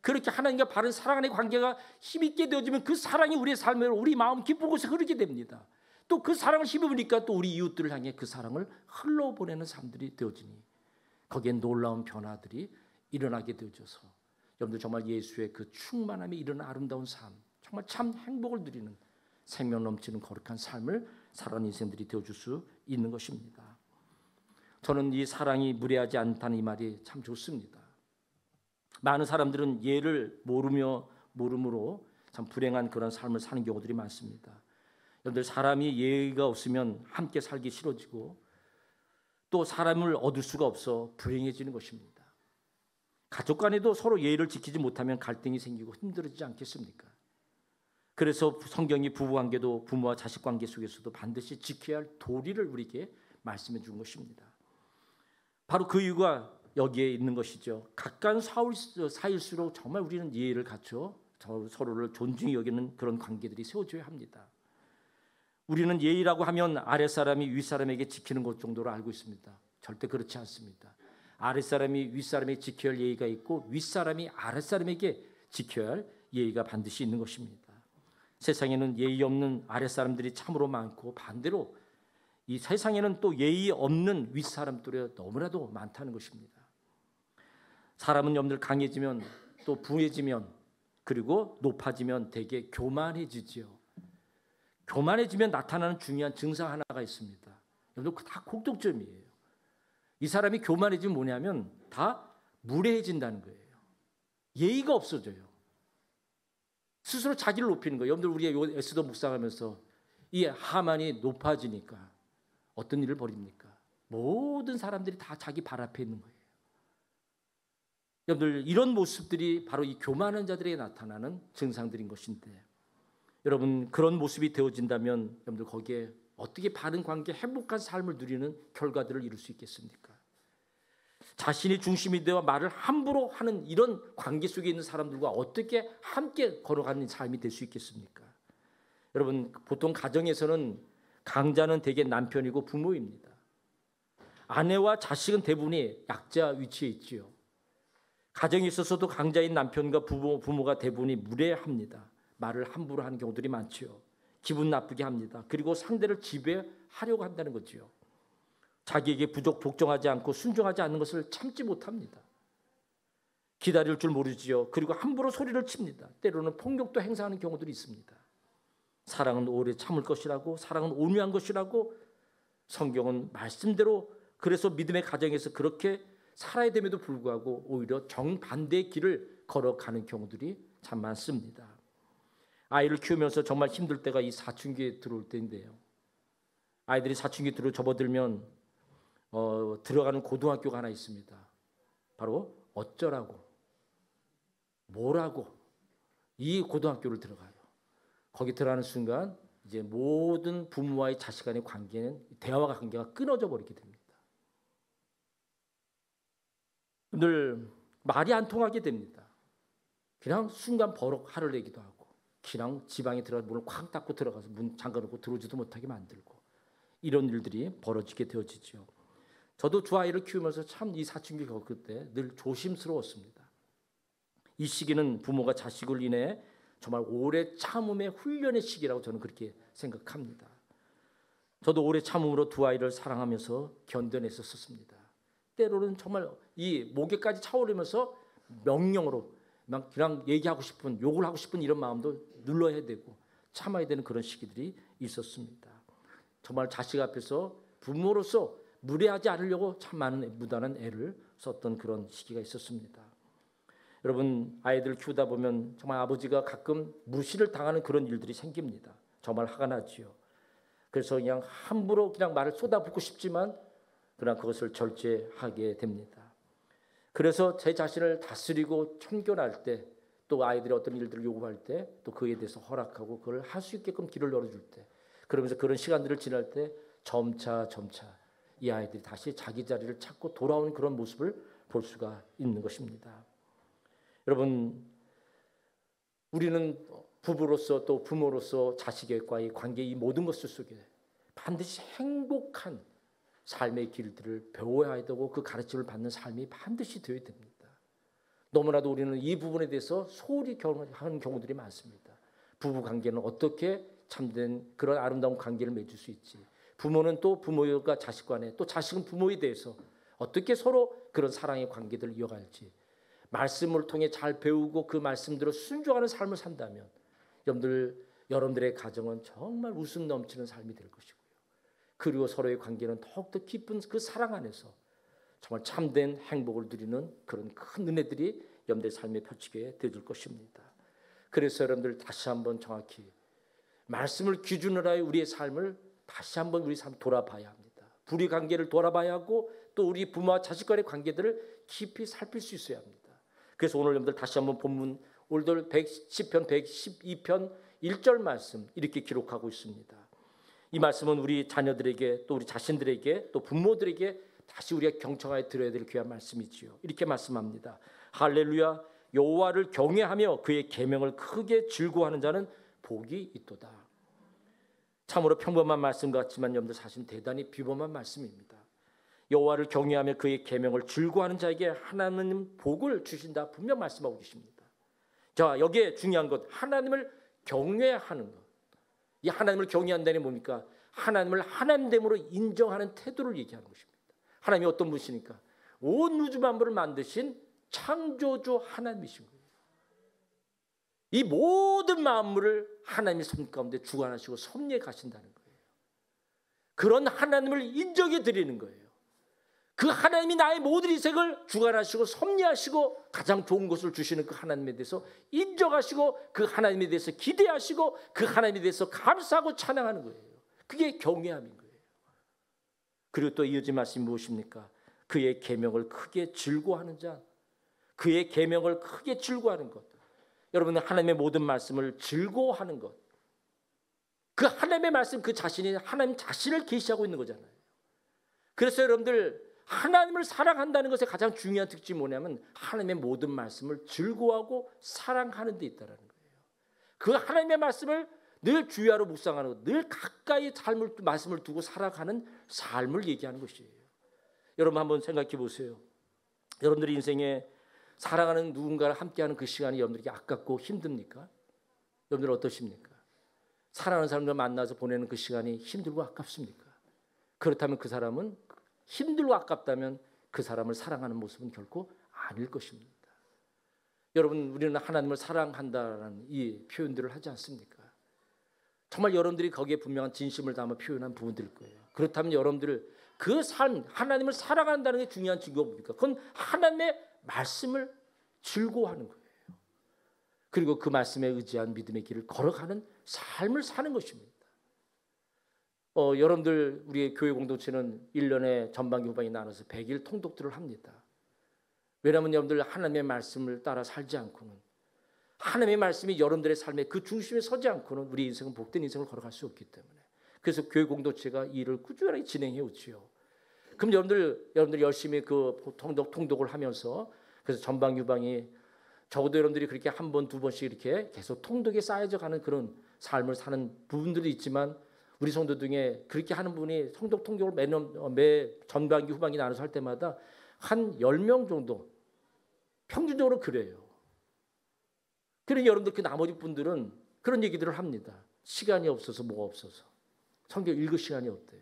그렇게 하나님과 바른 사랑 안의 관계가 힘있게 되어지면 그 사랑이 우리의 삶으로 우리 마음 깊은 곳에 흐르게 됩니다. 또 그 사랑을 힘입으니까 또 우리 이웃들을 향해 그 사랑을 흘러보내는 삶들이 되어지니 거기에 놀라운 변화들이 일어나게 되어져서 여러분들 정말 예수의 그 충만함이 이런 아름다운 삶, 정말 참 행복을 누리는 생명 넘치는 거룩한 삶을 살아가는 인생들이 되어줄 수 있는 것입니다. 저는 이 사랑이 무례하지 않다는 이 말이 참 좋습니다. 많은 사람들은 예를 모름으로 참 불행한 그런 삶을 사는 경우들이 많습니다. 여러분들, 사람이 예의가 없으면 함께 살기 싫어지고 또 사람을 얻을 수가 없어 불행해지는 것입니다. 가족 간에도 서로 예의를 지키지 못하면 갈등이 생기고 힘들어지지 않겠습니까? 그래서 성경이 부부관계도 부모와 자식관계 속에서도 반드시 지켜야 할 도리를 우리에게 말씀해 준 것입니다. 바로 그 이유가 여기에 있는 것이죠. 가까운 사이일수록 정말 우리는 예의를 갖춰 서로를 존중히 여기는 그런 관계들이 세워져야 합니다. 우리는 예의라고 하면 아랫사람이 윗사람에게 지키는 것 정도로 알고 있습니다. 절대 그렇지 않습니다. 아랫사람이 윗사람에게 지켜야 할 예의가 있고 윗사람이 아랫사람에게 지켜야 할 예의가 반드시 있는 것입니다. 세상에는 예의 없는 아랫사람들이 참으로 많고 반대로 이 세상에는 또 예의 없는 윗사람들이 너무나도 많다는 것입니다. 사람은 여러분들 강해지면 또 부해지면 그리고 높아지면 되게 교만해지지요. 교만해지면 나타나는 중요한 증상 하나가 있습니다. 여러분, 다 공통점이에요. 이 사람이 교만해지면 뭐냐면 다 무례해진다는 거예요. 예의가 없어져요. 스스로 자기를 높이는 거예요. 여러분들, 우리가 에스더 묵상하면서 이 하만이 높아지니까 어떤 일을 벌입니까? 모든 사람들이 다 자기 발 앞에 있는 거예요. 여러분들, 이런 모습들이 바로 이 교만한 자들에게 나타나는 증상들인 것인데, 여러분, 그런 모습이 되어진다면 여러분들 거기에 어떻게 바른 관계, 행복한 삶을 누리는 결과들을 이룰 수 있겠습니까? 자신이 중심이 되어 말을 함부로 하는 이런 관계 속에 있는 사람들과 어떻게 함께 걸어가는 삶이 될 수 있겠습니까? 여러분, 보통 가정에서는 강자는 대개 남편이고 부모입니다. 아내와 자식은 대부분이 약자 위치에 있지요. 가정에 있어서도 강자인 남편과 부모가 대부분이 무례합니다. 말을 함부로 하는 경우들이 많지요. 기분 나쁘게 합니다. 그리고 상대를 지배하려고 한다는 거지요. 자기에게 복종하지 않고 순종하지 않는 것을 참지 못합니다. 기다릴 줄 모르지요. 그리고 함부로 소리를 칩니다. 때로는 폭력도 행사하는 경우들이 있습니다. 사랑은 오래 참을 것이라고, 사랑은 온유한 것이라고 성경은 말씀대로, 그래서 믿음의 가정에서 그렇게 살아야 됨에도 불구하고 오히려 정반대의 길을 걸어가는 경우들이 참 많습니다. 아이를 키우면서 정말 힘들 때가 이 사춘기에 들어올 때인데요. 아이들이 사춘기 들어 접어들면 들어가는 고등학교가 하나 있습니다. 바로 어쩌라고, 뭐라고, 이 고등학교를 들어가요. 거기 들어가는 순간 이제 모든 부모와의 자식 간의 관계는, 대화와 관계가 끊어져 버리게 됩니다. 늘 말이 안 통하게 됩니다. 그냥 순간 버럭 화를 내기도 하고, 그냥 지방에 들어가 문을 쾅 닫고 들어가서 문 잠가놓고 들어오지도 못하게 만들고, 이런 일들이 벌어지게 되어지죠. 저도 두 아이를 키우면서 참 이 사춘기 겪을 때 늘 조심스러웠습니다. 이 시기는 부모가 자식을 인해 정말 오래 참음의 훈련의 시기라고 저는 그렇게 생각합니다. 저도 오래 참음으로 두 아이를 사랑하면서 견뎌냈었습니다. 때로는 정말 이 목에까지 차오르면서 명령으로 그냥 얘기하고 싶은, 욕을 하고 싶은 이런 마음도 눌러야 되고 참아야 되는 그런 시기들이 있었습니다. 정말 자식 앞에서 부모로서 무례하지 않으려고 참 많은 무단한 애를 썼던 그런 시기가 있었습니다. 여러분, 아이들 키우다 보면 정말 아버지가 가끔 무시를 당하는 그런 일들이 생깁니다. 정말 화가 나지요. 그래서 그냥 함부로 그냥 말을 쏟아붓고 싶지만 그러나 그것을 절제하게 됩니다. 그래서 제 자신을 다스리고 청결할 때, 또 아이들이 어떤 일들을 요구할 때 또 그에 대해서 허락하고 그걸 할 수 있게끔 길을 열어줄 때, 그러면서 그런 시간들을 지날 때 점차 이 아이들이 다시 자기 자리를 찾고 돌아오는 그런 모습을 볼 수가 있는 것입니다. 여러분, 우리는 부부로서 또 부모로서 자식과의 관계, 이 모든 것들 속에 반드시 행복한 삶의 길들을 배워야 되고 그 가르침을 받는 삶이 반드시 되어야 됩니다. 너무나도 우리는 이 부분에 대해서 소홀히 하는 경우들이 많습니다. 부부 관계는 어떻게 참된 그런 아름다운 관계를 맺을 수 있지, 부모는 또 부모가 자식 간에, 또 자식은 부모에 대해서 어떻게 서로 그런 사랑의 관계들을 이어갈지 말씀을 통해 잘 배우고 그 말씀대로 순종하는 삶을 산다면 여러분들의 가정은 정말 웃음 넘치는 삶이 될 것이고요. 그리고 서로의 관계는 더욱더 깊은 그 사랑 안에서 정말 참된 행복을 누리는 그런 큰 은혜들이 여러분들의 삶에 펼치게 되줄 것입니다. 그래서 여러분들 다시 한번 정확히 말씀을 기준으로 하여 우리의 삶을 다시 한번 우리 삶 돌아봐야 합니다. 불의 관계를 돌아봐야 하고 또 우리 부모와 자식 간의 관계들을 깊이 살필 수 있어야 합니다. 그래서 오늘 여러분들 다시 한번 본문 오늘 110편 112편 1절 말씀 이렇게 기록하고 있습니다. 이 말씀은 우리 자녀들에게 또 우리 자신들에게 또 부모들에게 다시 우리가 경청하여 들어야 될 귀한 말씀이지요. 이렇게 말씀합니다. 할렐루야, 여호와를 경외하며 그의 계명을 크게 즐거워하는 자는 복이 있도다. 참으로 평범한 말씀 같지만 여러분들 사실 대단히 비범한 말씀입니다. 여호와를 경외하며 그의 계명을 즐거워하는 자에게 하나님은 복을 주신다 분명 말씀하고 계십니다. 자, 여기에 중요한 것 하나님을 경외하는 것. 이 하나님을 경외한다는 뭡니까? 하나님을 하나님됨으로 인정하는 태도를 얘기하는 것입니다. 하나님이 어떤 분이십니까? 온 우주 만물을 만드신 창조주 하나님이신 거예요. 이 모든 만물을 하나님의 손 가운데 주관하시고 섭리해 가신다는 거예요. 그런 하나님을 인정해 드리는 거예요. 그 하나님이 나의 모든 인생을 주관하시고 섭리하시고 가장 좋은 것을 주시는 그 하나님에 대해서 인정하시고 그 하나님에 대해서 기대하시고 그 하나님에 대해서 감사하고 찬양하는 거예요. 그게 경외함인 거예요. 그리고 또 이어진 말씀이 무엇입니까? 그의 계명을 크게 즐거워하는 자, 그의 계명을 크게 즐거워하는 것. 여러분은 하나님의 모든 말씀을 즐거워하는 것. 그 하나님의 말씀 그 자신이 하나님 자신을 계시하고 있는 거잖아요. 그래서 여러분들 하나님을 사랑한다는 것의 가장 중요한 특징이 뭐냐면 하나님의 모든 말씀을 즐거워하고 사랑하는 데 있다는 거예요. 그 하나님의 말씀을 늘 주야로 묵상하는 것, 늘 가까이 삶을 말씀을 두고 살아가는 삶을 얘기하는 것이에요. 여러분 한번 생각해 보세요. 여러분들의 인생에 사랑하는 누군가를 함께하는 그 시간이 여러분들에게 아깝고 힘듭니까? 여러분들 어떠십니까? 사랑하는 사람들 만나서 보내는 그 시간이 힘들고 아깝습니까? 그렇다면 그 사람은 힘들고 아깝다면 그 사람을 사랑하는 모습은 결코 아닐 것입니다. 여러분 우리는 하나님을 사랑한다는 이 표현들을 하지 않습니까? 정말 여러분들이 거기에 분명한 진심을 담아 표현한 부분들일 거예요. 그렇다면 여러분들 그 삶 하나님을 사랑한다는 게 중요한 증거가 뭡니까? 그건 하나님의 말씀을 즐거워하는 거예요. 그리고 그 말씀에 의지한 믿음의 길을 걸어가는 삶을 사는 것입니다. 여러분들 우리 교회 공동체는 1년에 전반기 후반기 나눠서 100일 통독들을 합니다. 왜냐하면 여러분들 하나님의 말씀을 따라 살지 않고는 하나님의 말씀이 여러분들의 삶의 그 중심에 서지 않고는 우리 인생은 복된 인생을 걸어갈 수 없기 때문에 그래서 교회 공동체가 이 일을 꾸준히 진행해 오지요. 그럼 여러분들 열심히 그 통독을 하면서 그래서 전반기 후반기 적어도 여러분들이 그렇게 한 번, 두 번씩 이렇게 계속 통독에 쌓여져 가는 그런 삶을 사는 부분들이 있지만 우리 성도 중에 그렇게 하는 분이 통독을 매 전반기 후반기 나눠서 할 때마다 한 10명 정도 평균적으로 그래요. 그러니 여러분들 그 나머지 분들은 그런 얘기들을 합니다. 시간이 없어서 뭐가 없어서 성경 읽을 시간이 없대요.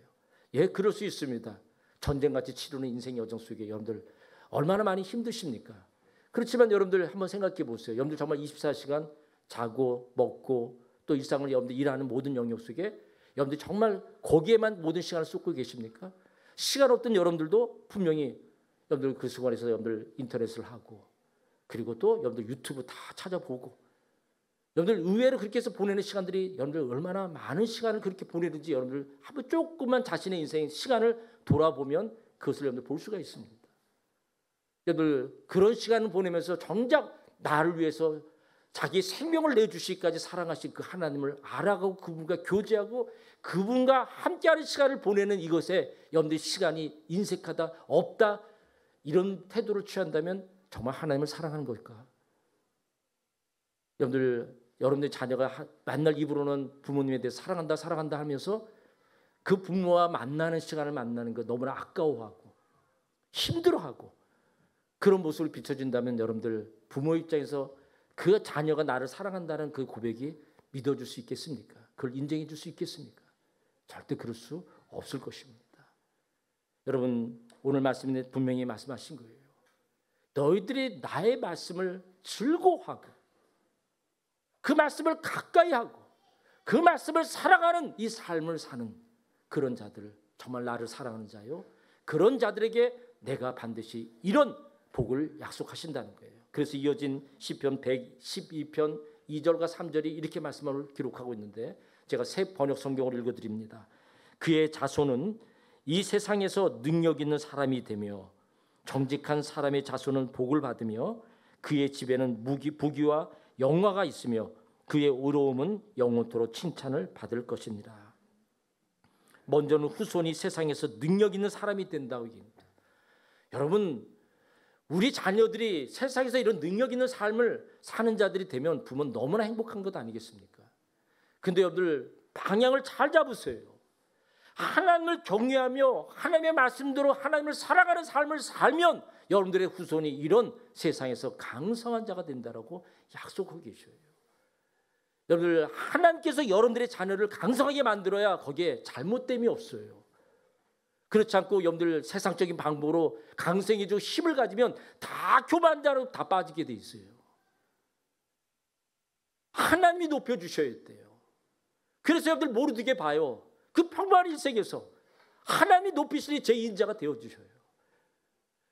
예, 그럴 수 있습니다. 전쟁같이 치르는 인생 여정 속에 여러분들 얼마나 많이 힘드십니까? 그렇지만 여러분들 한번 생각해 보세요. 여러분들 정말 24시간 자고 먹고 또 일상을 여러분들 일하는 모든 영역 속에 여러분들 정말 거기에만 모든 시간을 쏟고 계십니까? 시간 없던 여러분들도 분명히 여러분들 그 순간에서 여러분들 인터넷을 하고 그리고 또 여러분들 유튜브 다 찾아보고 여러분들 의외로 그렇게 해서 보내는 시간들이 여러분들 얼마나 많은 시간을 그렇게 보내는지 여러분들 한번 조금만 자신의 인생의 시간을 돌아보면 그것을 여러분들 볼 수가 있습니다. 여러분들 그런 시간을 보내면서 정작 나를 위해서 자기 생명을 내주시기까지 사랑하신 그 하나님을 알아가고 그분과 교제하고 그분과 함께하는 시간을 보내는 이것에 여러분들의 시간이 인색하다 없다 이런 태도를 취한다면 정말 하나님을 사랑하는 걸까? 여러분들 자녀가 만날 입으로는 부모님에 대해서 사랑한다 하면서 그 부모와 만나는 시간을 만나는 거 너무나 아까워하고 힘들어하고 그런 모습을 비춰진다면 여러분들 부모 입장에서 그 자녀가 나를 사랑한다는 그 고백이 믿어줄 수 있겠습니까? 그걸 인정해 줄 수 있겠습니까? 절대 그럴 수 없을 것입니다. 여러분 오늘 말씀에 분명히 말씀하신 거예요. 너희들이 나의 말씀을 즐거워하고 그 말씀을 가까이 하고 그 말씀을 살아가는 이 삶을 사는 그런 자들, 정말 나를 사랑하는 자요, 그런 자들에게 내가 반드시 이런 복을 약속하신다는 거예요. 그래서 이어진 시편 112편 2절과 3절이 이렇게 말씀을 기록하고 있는데, 제가 새 번역 성경으로 읽어드립니다. 그의 자손은 이 세상에서 능력 있는 사람이 되며 정직한 사람의 자손은 복을 받으며 그의 집에는 부귀와 영화가 있으며 그의 의로움은 영원토록 칭찬을 받을 것입니다. 먼저는 후손이 세상에서 능력 있는 사람이 된다고 얘기합니다. 여러분, 우리 자녀들이 세상에서 이런 능력 있는 삶을 사는 자들이 되면 부모는 너무나 행복한 것 아니겠습니까? 근데 여러분들 방향을 잘 잡으세요. 하나님을 경외하며 하나님의 말씀대로 하나님을 사랑하는 삶을 살면 여러분들의 후손이 이런 세상에서 강성한 자가 된다라고 약속하고 계셔요. 여러분들, 하나님께서 여러분들의 자녀를 강성하게 만들어야 거기에 잘못됨이 없어요. 그렇지 않고 여러분들 세상적인 방법으로 강성해지고 힘을 가지면 다 교만자로 다 빠지게 돼 있어요. 하나님이 높여주셔야 돼요. 그래서 여러분들 모르게 봐요. 그 평범한 인생에서 하나님이 높이시니 제 인자가 되어주셔요.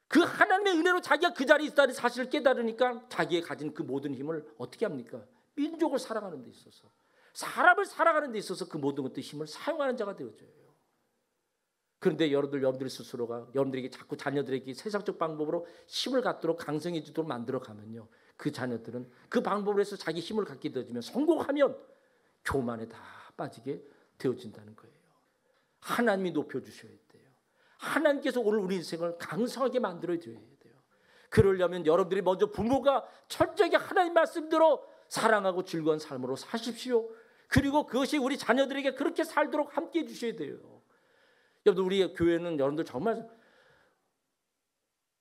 그 하나님의 은혜로 자기가 그 자리에 있다는 사실을 깨달으니까 자기가 가진 그 모든 힘을 어떻게 합니까? 민족을 사랑하는 데 있어서, 사람을 사랑하는 데 있어서 그 모든 것들 힘을 사용하는 자가 되어져요. 그런데 여러분들 스스로가 여러분들에게 자꾸 자녀들에게 세상적 방법으로 힘을 갖도록 강성해지도록 만들어가면요, 그 자녀들은 그 방법으로 해서 자기 힘을 갖게 되어지면 성공하면 교만에 다 빠지게 되어진다는 거예요. 하나님이 높여주셔야 돼요. 하나님께서 오늘 우리 인생을 강성하게 만들어줘야 돼요. 그러려면 여러분들이 먼저 부모가 철저하게 하나님 말씀대로 사랑하고 즐거운 삶으로 사십시오. 그리고 그것이 우리 자녀들에게 그렇게 살도록 함께 해주셔야 돼요. 여러분, 우리 교회는 여러분들 정말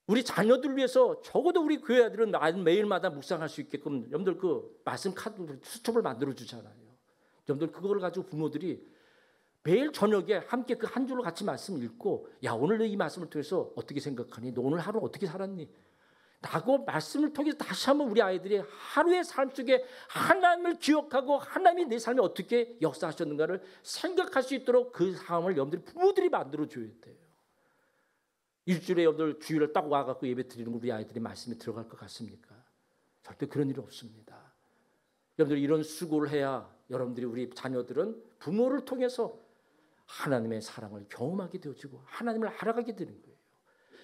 우리 자녀들 위해서 적어도 우리 교회 아들은 매일마다 묵상할 수 있게끔 여러분들 그 말씀 카드 수첩을 만들어 주잖아요. 여러분들 그걸 가지고 부모들이 매일 저녁에 함께 그 한 줄로 같이 말씀 읽고, 야, 오늘 너 이 말씀을 통해서 어떻게 생각하니? 너 오늘 하루 어떻게 살았니? 라고 말씀을 통해서 다시 한번 우리 아이들이 하루의 삶 속에 하나님을 기억하고 하나님이 내 삶에 어떻게 역사하셨는가를 생각할 수 있도록 그 상황을 여러분들이 부모들이 만들어줘야 돼요. 일주일에 여러분들 주일을 딱 와갖고 예배 드리는 우리 아이들이 말씀에 들어갈 것 같습니까? 절대 그런 일이 없습니다. 여러분들 이런 수고를 해야 여러분들이, 우리 자녀들은 부모를 통해서 하나님의 사랑을 경험하게 되어지고 하나님을 알아가게 되는 거예요.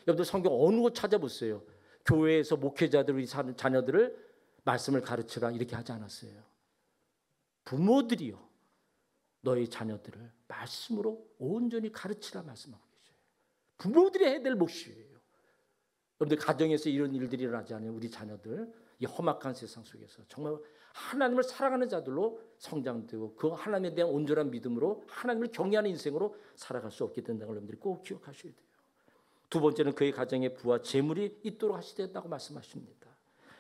여러분들 성경 어느 곳 찾아보세요. 교회에서 목회자들이 사는 자녀들을 말씀을 가르치라 이렇게 하지 않았어요. 부모들이요, 너희 자녀들을 말씀으로 온전히 가르치라 말씀하고 계셔요. 부모들이 해야 될 몫이에요. 여러분들 가정에서 이런 일들이 일어나지 않아요. 우리 자녀들 이 험악한 세상 속에서 정말 하나님을 사랑하는 자들로 성장되고 그 하나님에 대한 온전한 믿음으로 하나님을 경외하는 인생으로 살아갈 수 없게 된다는 걸 여러분들이 꼭 기억하셔야 돼요. 두 번째는 그의 가정에 부와 재물이 있도록 하시겠다고 말씀하십니다.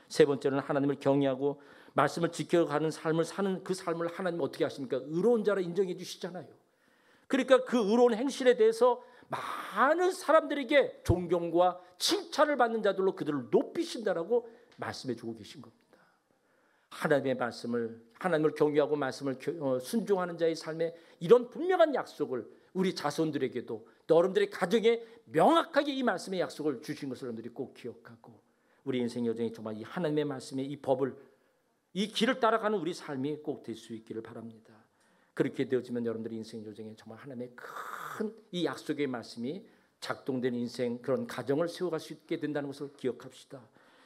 세 번째는 하나님을 경외하고 말씀을 지켜가는 삶을 사는 그 삶을 하나님 어떻게 하십니까? 의로운 자라 인정해 주시잖아요. 그러니까 그 의로운 행실에 대해서 많은 사람들에게 존경과 칭찬을 받는 자들로 그들을 높이신다라고 말씀해 주고 계신 겁니다. 하나님의 말씀을, 하나님을 경외하고 말씀을 순종하는 자의 삶에 이런 분명한 약속을 우리 자손들에게도 여러분들의 가정에 명확하게 이 말씀의 약속을 주신 것을 여러분들이 꼭 기억하고 우리 인생 여정이 정말 이 하나님의 말씀의 이 법을, 이 길을 따라가는 우리 삶이 꼭 될 수 있기를 바랍니다. 그렇게 되어지면 여러분들의 인생 여정에 정말 하나님의 큰 이 약속의 말씀이 작동되는 인생, 그런 가정을 세워갈 수 있게 된다는 것을 기억합시다.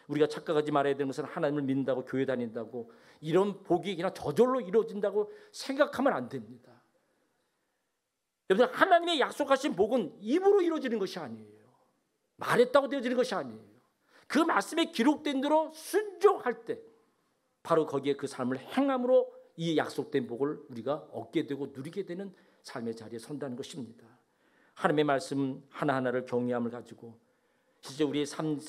우리가 착각하지 말아야 되는 것은 하나님을 믿는다고 교회 다닌다고 이런 복이 그냥 저절로 이루어진다고 생각하면 안 됩니다. 여러분, 하나님의 약속하신 복은 입으로 이루어지는 것이 아니에요. 말했다고 되어지는 것이 아니에요. 그 말씀에 기록된 대로 순종할 때 바로 거기에 그 삶을 행함으로 이 약속된 복을 우리가 얻게 되고 누리게 되는 삶의 자리에 선다는 것입니다. 하나님의 말씀 하나하나를 경외함을 가지고 실제 우리의 삶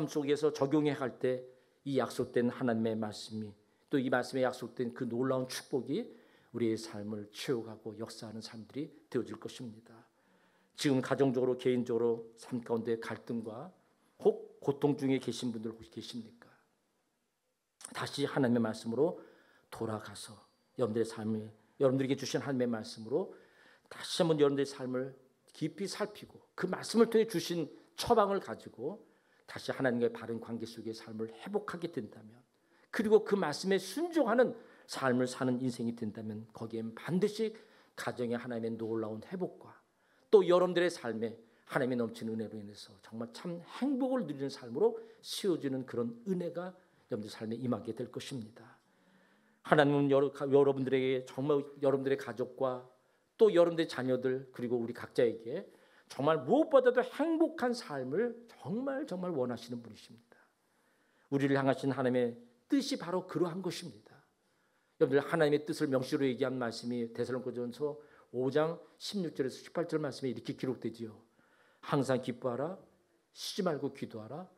속에서 적용해 갈 때 이 약속된 하나님의 말씀이, 또 이 말씀에 약속된 그 놀라운 축복이 우리의 삶을 채워가고 역사하는 삶들이 되어질 것입니다. 지금 가정적으로 개인적으로 삶 가운데 갈등과 혹 고통 중에 계신 분들 혹시 계십니까? 다시 하나님의 말씀으로 돌아가서 여러분들의 삶이, 여러분들에게 주신 하나님의 말씀으로 다시 한번 여러분들의 삶을 깊이 살피고 그 말씀을 통해 주신 처방을 가지고 다시 하나님과의 바른 관계 속의 삶을 회복하게 된다면, 그리고 그 말씀에 순종하는 삶을 사는 인생이 된다면, 거기엔 반드시 가정에 하나님의 놀라운 회복과 또 여러분들의 삶에 하나님의 넘치는 은혜로 인해서 정말 참 행복을 누리는 삶으로 씌워지는 그런 은혜가 여러분들 삶에 임하게 될 것입니다. 하나님은 여러분들에게, 정말 여러분들의 가족과 또 여러분들의 자녀들, 그리고 우리 각자에게 정말 무엇보다도 행복한 삶을 정말 원하시는 분이십니다. 우리를 향하신 하나님의 뜻이 바로 그러한 것입니다. 여러분들, 하나님의 뜻을 명시로 얘기한 말씀이 데살로니가전서 5장 16절에서 18절 말씀에 이렇게 기록되지요. 항상 기뻐하라, 쉬지 말고 기도하라,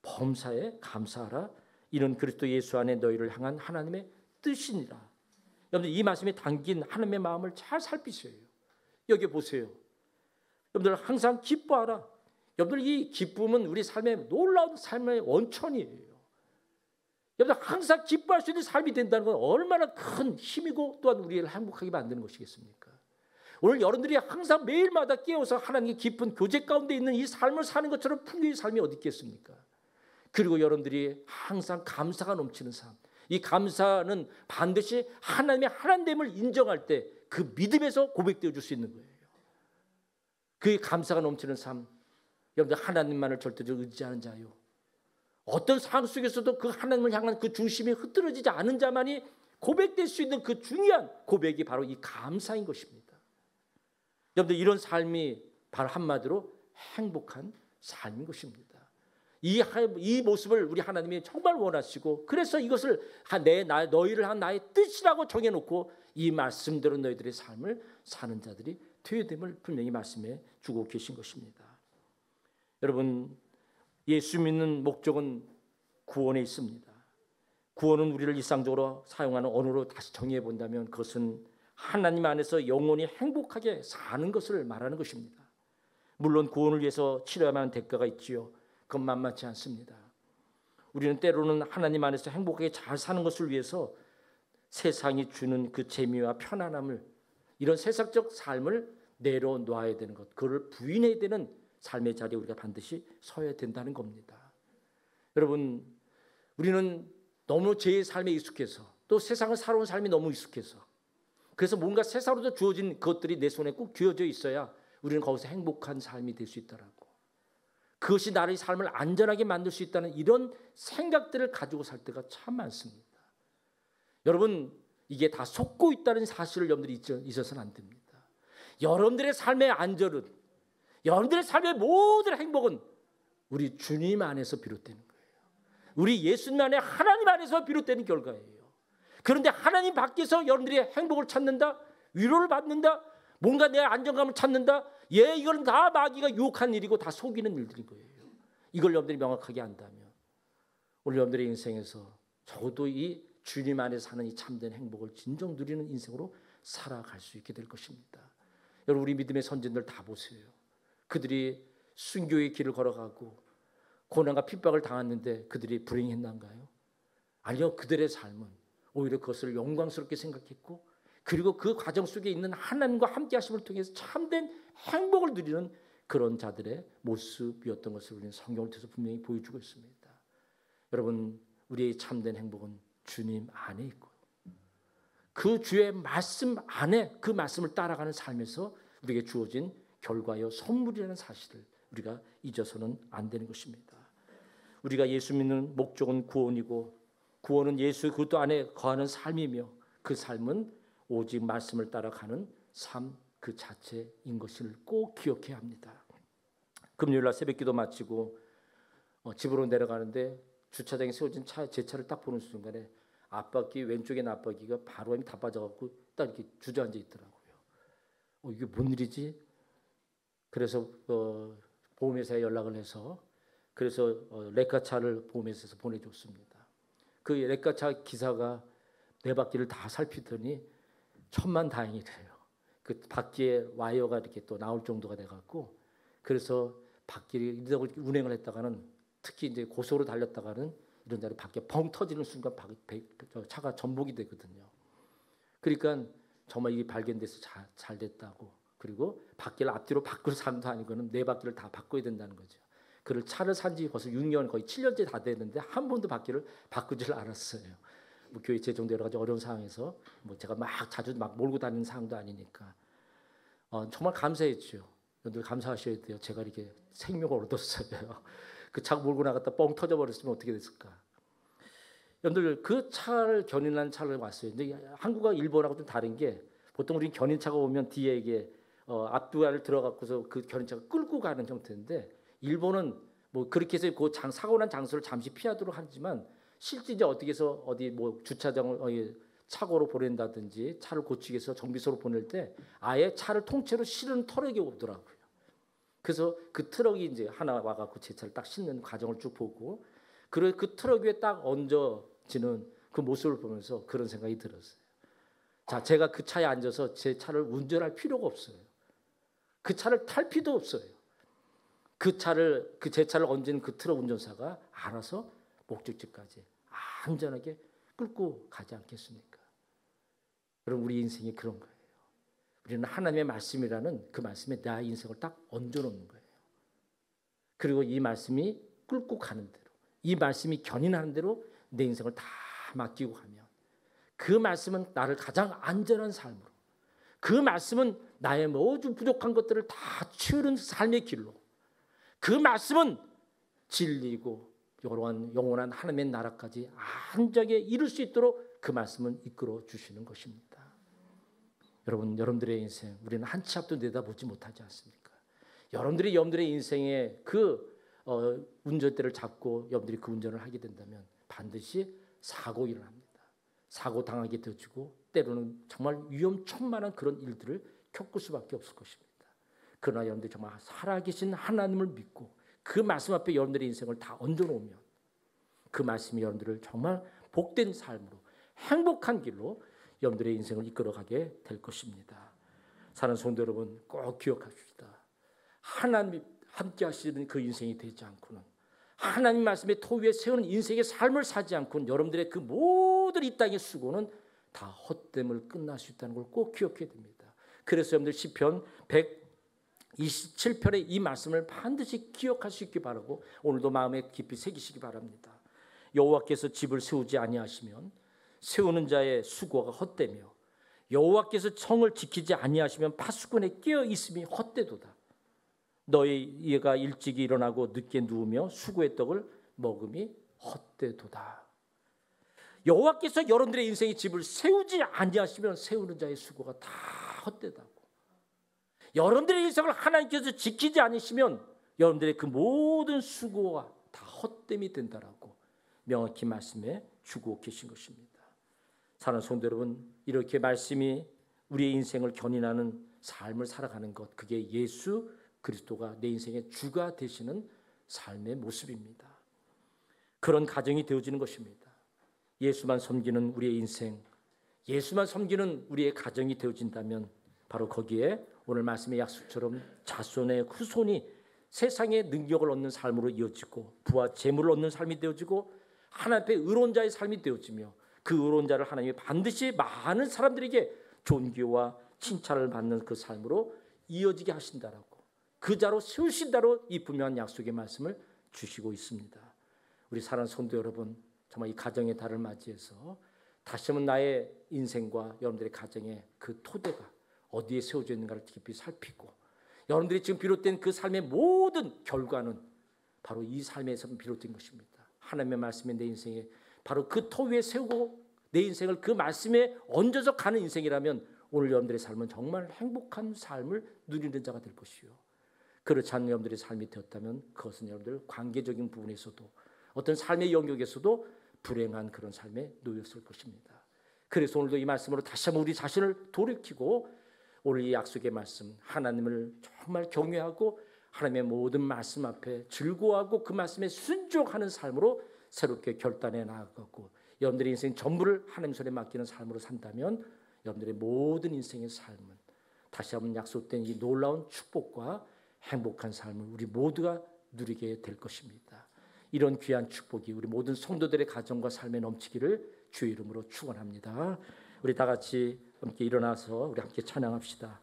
범사에 감사하라, 이는 그리스도 예수 안에 너희를 향한 하나님의 뜻이니라. 여러분들, 이 말씀에 담긴 하나님의 마음을 잘 살피셔요. 여기 보세요. 여러분들, 항상 기뻐하라. 여러분들, 이 기쁨은 우리 삶의 놀라운 삶의 원천이에요. 여러분들, 항상 기뻐할 수 있는 삶이 된다는 건 얼마나 큰 힘이고 또한 우리를 행복하게 만드는 것이겠습니까? 오늘 여러분들이 항상 매일마다 깨어서 하나님의 깊은 교제 가운데 있는 이 삶을 사는 것처럼 풍요의 삶이 어디 있겠습니까? 그리고 여러분들이 항상 감사가 넘치는 삶, 이 감사는 반드시 하나님의 하나됨을 인정할 때 그 믿음에서 고백되어 줄 수 있는 거예요. 그 감사가 넘치는 삶, 여러분들, 하나님만을 절대적으로 의지하는 자요, 어떤 상황 속에서도 그 하나님을 향한 그 중심이 흐트러지지 않은 자만이 고백될 수 있는 그 중요한 고백이 바로 이 감사인 것입니다. 여러분들, 이런 삶이 바로 한마디로 행복한 삶인 것입니다. 이 모습을 우리 하나님이 정말 원하시고, 그래서 이것을 너희를 한 나의 뜻이라고 정해놓고 이 말씀대로 너희들의 삶을 사는 자들이 되어야 됨을 분명히 말씀해 주고 계신 것입니다. 여러분, 예수 믿는 목적은 구원에 있습니다. 구원은 우리를 일상적으로 사용하는 언어로 다시 정의해 본다면 그것은 하나님 안에서 영원히 행복하게 사는 것을 말하는 것입니다. 물론 구원을 위해서 치러야만 하는 대가가 있지요. 그건 만만치 않습니다. 우리는 때로는 하나님 안에서 행복하게 잘 사는 것을 위해서 세상이 주는 그 재미와 편안함을, 이런 세상적 삶을 내려놓아야 되는 것, 그걸 부인해야 되는 삶의 자리에 우리가 반드시 서야 된다는 겁니다. 여러분, 우리는 너무 제 삶에 익숙해서, 또 세상을 살아온 삶이 너무 익숙해서, 그래서 뭔가 세상으로부터 주어진 것들이 내 손에 꼭 쥐어져 있어야 우리는 거기서 행복한 삶이 될 수 있다라고, 그것이 나의 삶을 안전하게 만들 수 있다는 이런 생각들을 가지고 살 때가 참 많습니다. 여러분, 이게 다 속고 있다는 사실을 여러분들이 잊어서는 안 됩니다. 여러분들의 삶의 안전은, 여러분들의 삶의 모든 행복은 우리 주님 안에서 비롯되는 거예요. 우리 예수님 안에, 하나님 안에서 비롯되는 결과예요. 그런데 하나님 밖에서 여러분들이 행복을 찾는다, 위로를 받는다, 뭔가 내 안정감을 찾는다, 이건 다 마귀가 유혹한 일이고 다 속이는 일들인 거예요. 이걸 여러분들이 명확하게 안다면 오늘 여러분들의 인생에서 적어도 이 주님 안에 사는 이 참된 행복을 진정 누리는 인생으로 살아갈 수 있게 될 것입니다. 여러분, 우리 믿음의 선진들 다 보세요. 그들이 순교의 길을 걸어가고 고난과 핍박을 당했는데 그들이 불행했는가요? 아니요. 그들의 삶은 오히려 그것을 영광스럽게 생각했고, 그리고 그 과정 속에 있는 하나님과 함께 하심을 통해서 참된 행복을 누리는 그런 자들의 모습이었던 것을 우리는 성경을 통해서 분명히 보여주고 있습니다. 여러분, 우리의 참된 행복은 주님 안에 있고, 그 주의 말씀 안에, 그 말씀을 따라가는 삶에서 우리에게 주어진 결과요 선물이라는 사실을 우리가 잊어서는 안 되는 것입니다. 우리가 예수 믿는 목적은 구원이고, 구원은 예수 그것도 안에 거하는 삶이며, 그 삶은 오직 말씀을 따라가는 삶 그 자체인 것을 꼭 기억해야 합니다. 금요일날 새벽기도 마치고 집으로 내려가는데 주차장에 세워진 제 차를 딱 보는 순간에 앞바퀴, 왼쪽에 앞바퀴가 바로 다 빠져갖고 딱 이렇게 주저앉아 있더라고요. 이게 뭔 일이지? 그래서 보험회사에 연락을 해서, 그래서 레카차를 보험회사에서 보내줬습니다. 그 레카차 기사가 내 바퀴를 다 살피더니 천만다행이래요. 그 바퀴에 와이어가 이렇게 또 나올 정도가 돼갖고, 그래서 바퀴를 운행을 했다가는, 특히 이제 고속으로 달렸다가는 이런 자리 바퀴가 펑 터지는 순간 차가 전복이 되거든요. 그러니까 정말 이게 발견돼서 잘 됐다고 그리고 바퀴를 앞뒤로 바꿀 사람도 아니고는 네 바퀴를 다 바꿔야 된다는 거죠. 그를 차를 산 지 벌써 6년 거의 7년째 다 되는데 한 번도 바퀴를 바꾸질 않았어요. 뭐 교회 재정도 여러 가지 어려운 상황에서 뭐 제가 막 자주 막 몰고 다니는 상황도 아니니까 정말 감사했죠. 여러분들 감사하셔야 돼요. 제가 이렇게 생명을 얻었어요. 그 차 몰고 나갔다 뻥 터져버렸으면 어떻게 됐을까. 여러분들 그 차를 견인한 차를 왔어요. 근데 한국과 일본하고 좀 다른 게 보통 우리 견인차가 오면 뒤에 이게 앞뒤를 들어갖고서 그 견인차가 끌고 가는 형태인데 일본은 뭐 그렇게 해서 그 사고 난 장소를 잠시 피하도록 하지만 실제 이제 어떻게 해서 어디 뭐 주차장을 차고로 보낸다든지 차를 고치기 위해서 정비소로 보낼 때 아예 차를 통째로 실은 트럭이 오더라고요. 그래서 그 트럭이 이제 하나 와갖고 제 차를 딱 싣는 과정을 쭉 보고 그 트럭 위에 딱 얹어지는 그 모습을 보면서 그런 생각이 들었어요. 자, 제가 그 차에 앉아서 제 차를 운전할 필요가 없어요. 그 차를 탈 필요도 없어요. 제 차를 얹은 그 트럭 운전사가 알아서 목적지까지 안전하게 끌고 가지 않겠습니까? 여러분, 우리 인생이 그런 거예요. 우리는 하나님의 말씀이라는 그 말씀에 내 인생을 딱 얹어놓는 거예요. 그리고 이 말씀이 끌고 가는 대로, 이 말씀이 견인하는 대로 내 인생을 다 맡기고 가면 그 말씀은 나를 가장 안전한 삶으로, 그 말씀은 나의 모든 부족한 것들을 다 채우는 삶의 길로, 그 말씀은 진리고 영원한 하나님의 나라까지 안전하게 이룰 수 있도록 그 말씀은 이끌어 주시는 것입니다. 여러분들의 인생, 우리는 한 치 앞도 내다보지 못하지 않습니까? 여러분들의 인생에 그 운전대를 잡고 여러분들이 그 운전을 하게 된다면 반드시 사고 일어납니다. 사고 당하게 되어지고 때로는 정말 위험천만한 그런 일들을 겪을 수밖에 없을 것입니다. 그러나 여러분들이 정말 살아계신 하나님을 믿고 그 말씀 앞에 여러분들의 인생을 다 얹어놓으면 그 말씀이 여러분들을 정말 복된 삶으로, 행복한 길로 여러분들의 인생을 이끌어가게 될 것입니다. 사랑하는 성도 여러분, 꼭 기억하십시다. 하나님이 함께 하시는 그 인생이 되지 않고는, 하나님 말씀의 토 위에 세우는 인생의 삶을 사지 않고는 여러분들의 그 모든 이 땅의 수고는 다 헛됨을 끝날 수 있다는 걸 꼭 기억해야 됩니다. 그래서 여러분들 시편 127편의 이 말씀을 반드시 기억할 수 있기 바라고 오늘도 마음에 깊이 새기시기 바랍니다. 여호와께서 집을 세우지 아니하시면 세우는 자의 수고가 헛되며 여호와께서 성을 지키지 아니하시면 파수꾼의 깨어 있음이 헛되도다. 너희가 일찍 일어나고 늦게 누우며 수고의 떡을 먹음이 헛되도다. 여호와께서 여러분들의 인생의 집을 세우지 아니하시면 세우는 자의 수고가 다 헛되다고. 여러분들의 인생을 하나님께서 지키지 않으시면 여러분들의 그 모든 수고가 다 헛됨이 된다라고 명확히 말씀해 주고 계신 것입니다. 사랑하는 성도 여러분, 이렇게 말씀이 우리의 인생을 견인하는 삶을 살아가는 것, 그게 예수 그리스도가 내 인생의 주가 되시는 삶의 모습입니다. 그런 가정이 되어지는 것입니다. 예수만 섬기는 우리의 인생, 예수만 섬기는 우리의 가정이 되어진다면 바로 거기에 오늘 말씀의 약속처럼 자손의 후손이 세상의 능력을 얻는 삶으로 이어지고 부와 재물을 얻는 삶이 되어지고 하나님 앞에 의로운 자의 삶이 되어지며 그 의로운 자를 하나님이 반드시 많은 사람들에게 존귀와 칭찬을 받는 그 삶으로 이어지게 하신다라고, 그 자로 세우신다로 이 분명한 약속의 말씀을 주시고 있습니다. 우리 사랑하는 성도 여러분, 정말 이 가정의 달을 맞이해서 다시 한번 나의 인생과 여러분들의 가정의 그 토대가 어디에 세워져 있는가를 깊이 살피고 여러분들이 지금 비롯된 그 삶의 모든 결과는 바로 이 삶에서 비롯된 것입니다. 하나님의 말씀이 내 인생에 바로 그 토 위에 세우고 내 인생을 그 말씀에 얹어서 가는 인생이라면 오늘 여러분들의 삶은 정말 행복한 삶을 누리는 자가 될 것이요. 그렇지 않은 여러분들의 삶이 되었다면 그것은 여러분들 관계적인 부분에서도 어떤 삶의 영역에서도 불행한 그런 삶에 놓였을 것입니다. 그래서 오늘도 이 말씀으로 다시 한번 우리 자신을 돌이키고 오늘 이 약속의 말씀, 하나님을 정말 경외하고 하나님의 모든 말씀 앞에 즐거워하고 그 말씀에 순종하는 삶으로 새롭게 결단해 나아가고 여러분들의 인생 전부를 하나님 손에 맡기는 삶으로 산다면 여러분들의 모든 인생의 삶은 다시 한번 약속된 이 놀라운 축복과 행복한 삶을 우리 모두가 누리게 될 것입니다. 이런 귀한 축복이 우리 모든 성도들의 가정과 삶에 넘치기를 주의 이름으로 축원합니다. 우리 다 같이 함께 일어나서 우리 함께 찬양합시다.